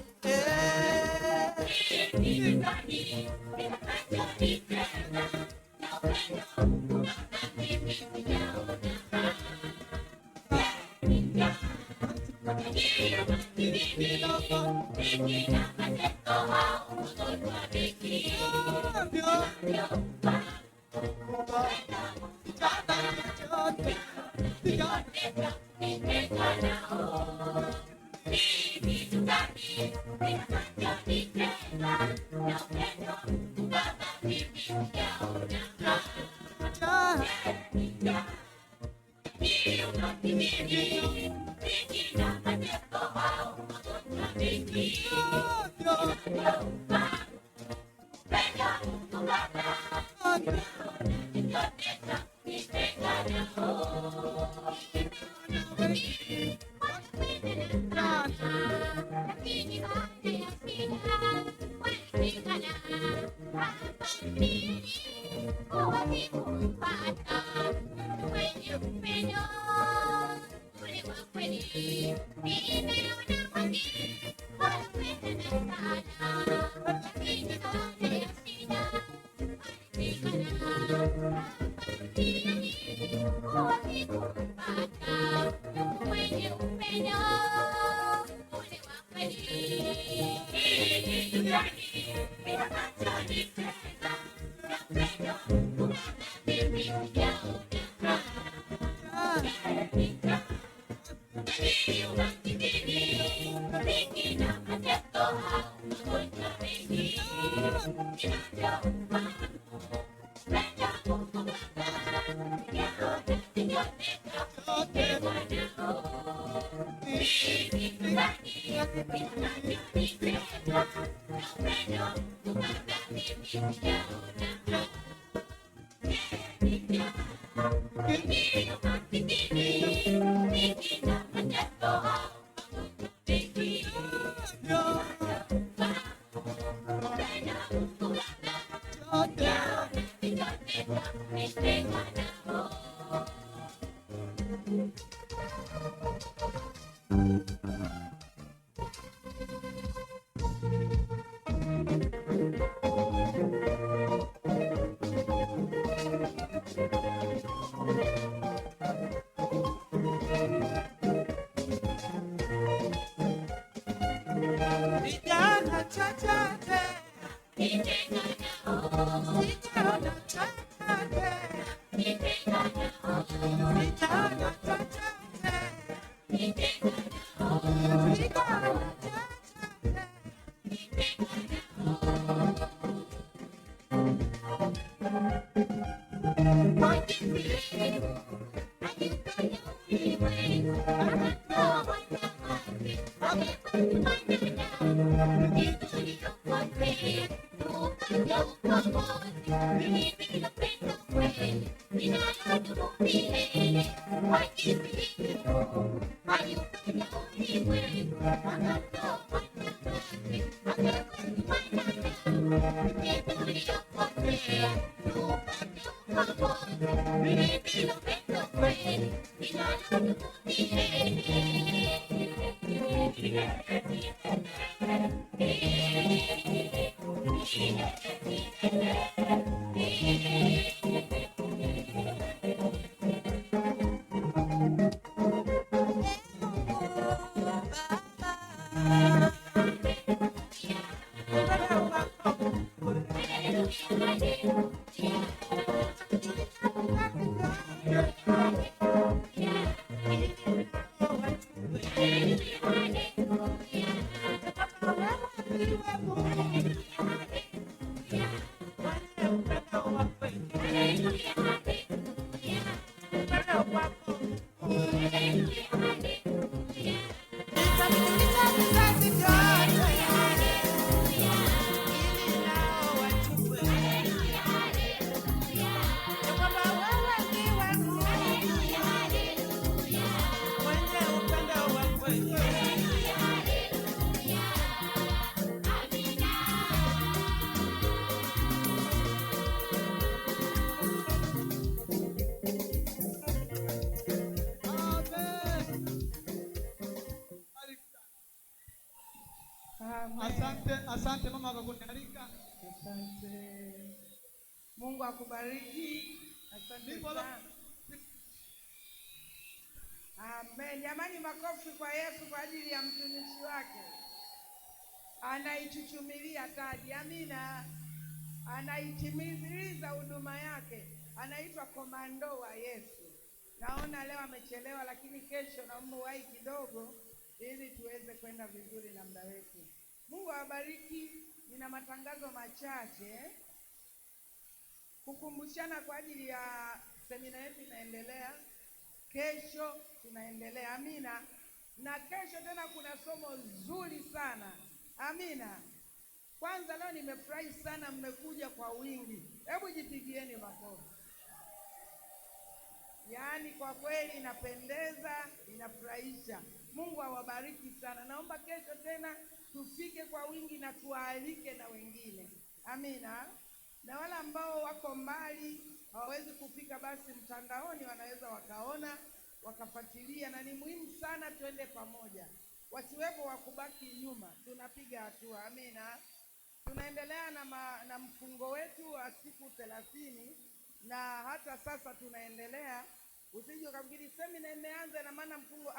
S3: Asante mama kwa kunialika. Asante. Mungu akubariki. Asante sana. Amen. Jamani, makofi kwa Yesu kwa ajili ya mtumishi wake. Anaichuchumilia taji. Amina. Anaitimiliza huduma yake. Anaitwa komando wa Yesu. Naona leo amechelewa, lakini kesho naomba uwahi kidogo ili tuweze kwenda vizuri na muda wetu. Mungu awabariki. Nina matangazo machache kukumbushana kwa ajili ya semina yetu inaendelea. Kesho tunaendelea. Amina. Na kesho tena kuna somo zuri sana. Amina. Kwanza leo nimefurahi sana, mmekuja kwa wingi. Hebu jipigieni makofi. Yaani kwa kweli inapendeza, inafurahisha. Mungu awabariki sana. Naomba kesho tena tufike kwa wingi na tuwaalike na wengine. Amina. Na wale ambao wako mbali hawawezi kufika, basi mtandaoni wanaweza wakaona wakafuatilia, na ni muhimu sana tuende pamoja. Wasiwepo wa kubaki nyuma, tunapiga hatua. Amina. Tunaendelea na mfungo wetu wa siku 30 na hata sasa tunaendelea. Usije ukafikiri semina imeanza na maana mfungo.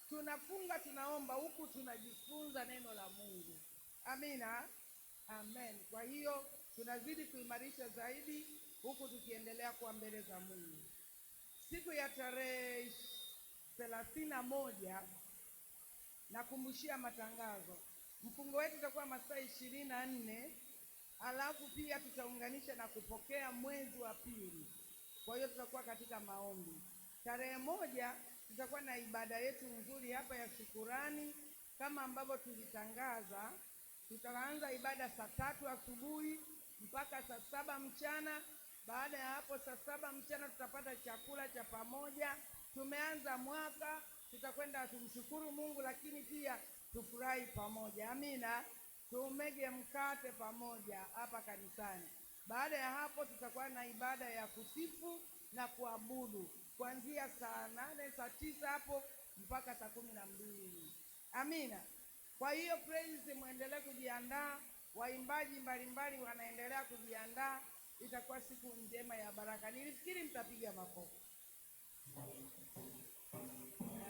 S3: Tunafunga, tunaomba huku tunajifunza neno la Mungu. Amina. Amen. Kwa hiyo tunazidi kuimarisha zaidi huku tukiendelea kuwa mbele za Mungu. Siku ya tarehe 31 nakumbushia matangazo. Mfungo wetu utakuwa masaa 24, alafu pia tutaunganisha na kupokea mwezi wa pili. Kwa hiyo tutakuwa katika maombi. Tarehe 1 tutakuwa na ibada yetu nzuri hapa ya shukurani kama ambavyo tulitangaza. Tutaanza ibada saa 3 asubuhi mpaka saa 7 mchana. Baada ya hapo saa 7 mchana tutapata chakula cha pamoja. Tumeanza mwaka, tutakwenda tumshukuru Mungu, lakini pia tufurahi pamoja. Amina. Tumege mkate pamoja hapa kanisani. Baada ya hapo tutakuwa na ibada ya kusifu na kuabudu kuanzia saa 8 saa 9 hapo mpaka saa 12. Amina. Kwa hiyo praise, muendelee kujiandaa. Waimbaji mbalimbali wanaendelea kujiandaa. Itakuwa siku njema ya baraka. Nilifikiri mtapiga makofi.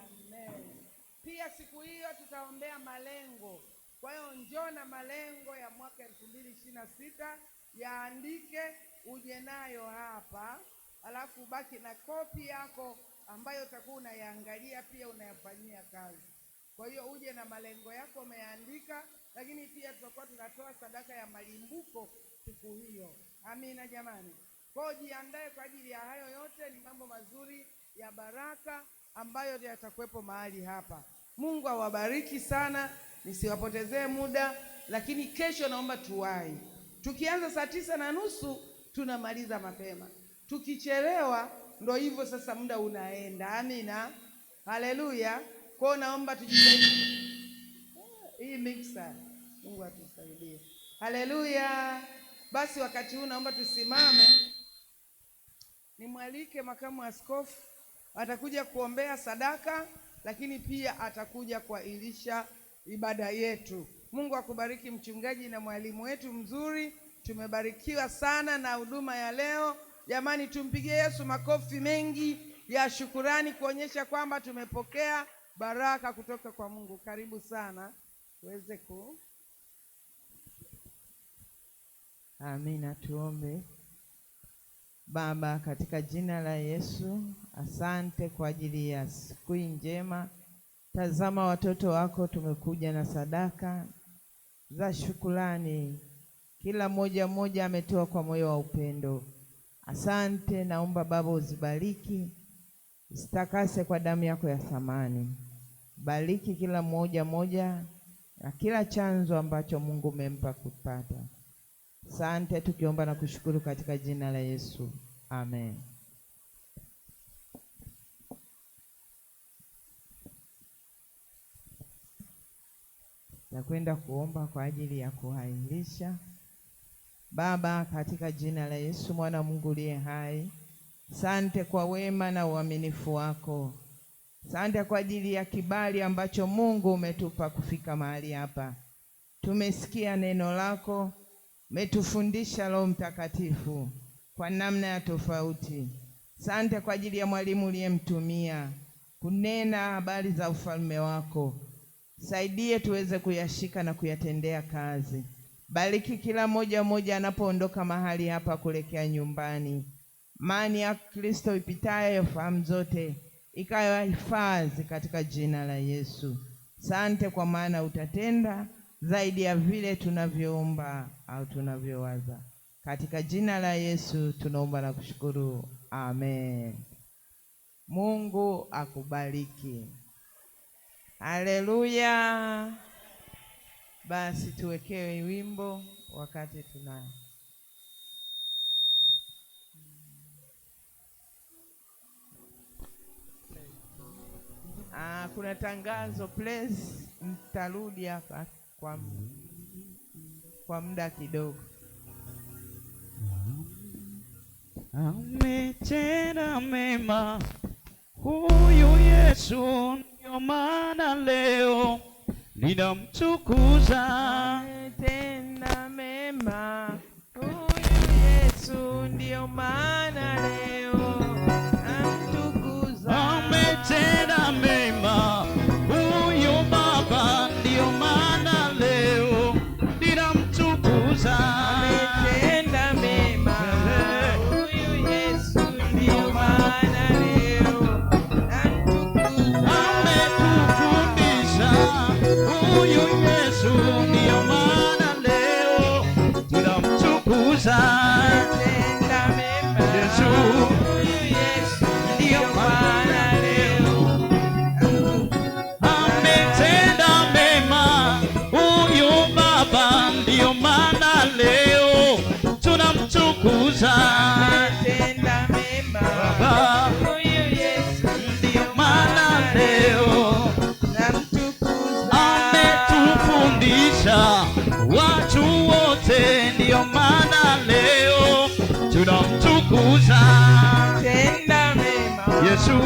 S3: Amen. Pia siku hiyo tutaombea malengo. Kwa hiyo njoo na malengo ya mwaka 2026, yaandike uje nayo hapa, alafu baki na kopi yako ambayo utakuwa unayaangalia pia unayafanyia kazi. Kwa hiyo uje na malengo yako umeandika, lakini pia tutakuwa tunatoa sadaka ya malimbuko siku hiyo. Amina jamani. Kwa hiyo jiandae kwa ajili ya hayo yote, ni mambo mazuri ya baraka. ambayo yatakuwepo mahali hapa. Mungu awabariki sana, nisiwapotezee muda, lakini kesho naomba tuwahi. Tukianza saa 9:30 tunamaliza mapema. Tukichelewa ndo hivyo sasa, muda unaenda. Amina, haleluya. Kwa naomba tujitahidi. Hii mixer, Mungu atusaidie. Haleluya. Basi wakati huu naomba tusimame, nimwalike makamu askofu, atakuja kuombea sadaka, lakini pia atakuja kuilisha ibada yetu. Mungu akubariki mchungaji na mwalimu wetu mzuri. Tumebarikiwa sana na huduma ya leo. Jamani, tumpigie Yesu makofi mengi ya shukurani kuonyesha kwamba tumepokea baraka kutoka kwa Mungu. Karibu sana uweze ku. Amina. Tuombe. Baba, katika jina la Yesu, asante kwa ajili ya siku njema. Tazama watoto wako, tumekuja na sadaka za shukrani. Kila mmoja ametoa kwa moyo wa upendo. Asante, naomba Baba uzibariki, zitakase kwa damu yako ya thamani. Bariki kila mmoja na kila chanzo ambacho Mungu umempa kupata. Asante, tukiomba na kushukuru katika jina la Yesu. Amen. Nakwenda kuomba kwa ajili ya kuhairisha. Baba, katika jina la Yesu mwana wa Mungu aliye hai, asante kwa wema na uaminifu wako. Asante kwa ajili ya kibali ambacho Mungu umetupa kufika mahali hapa. Tumesikia neno lako, umetufundisha Roho Mtakatifu kwa namna ya tofauti. Asante kwa ajili ya mwalimu uliyemtumia kunena habari za ufalme wako. Saidie tuweze kuyashika na kuyatendea kazi. Bariki kila mmoja anapoondoka mahali hapa kuelekea nyumbani. Amani ya Kristo ipitayo fahamu zote ikawahifadhi katika jina la Yesu. Asante kwa maana utatenda zaidi ya vile tunavyoomba au tunavyowaza. Katika jina la Yesu tunaomba na kushukuru. Amen. Mungu akubariki. Haleluya. Basi tuwekewe wimbo wakati tuna kuna tangazo, please mtarudi hapa kwa muda kidogo.
S4: Ametenda mema huyu Yesu, ndio maana leo ninamtukuza.
S3: Ametenda mema huyu Yesu, ndio maana leo namtukuza.
S4: Ametenda mema huyu Baba, ndio maana leo ninamtukuza.
S3: Ametenda mema huyu Yesu, ndio maana leo namtukuza.
S4: Ametufundisha huyu Yesu, ndio maana leo tunamtukuza.
S3: Ametenda mema
S4: Yesu,
S3: huyu Yesu, ndio maana leo namtukuza.
S4: ametenda mema huyu Baba, ndio maana leo tunamtukuza.
S3: Ametenda mema
S4: Baba,
S3: huyu Yesu, ndio
S4: maana leo
S3: namtukuza.
S4: ametufundisha watu wote, ndio maana leo tunamtukuza.
S3: Ametenda mema
S4: Yesu,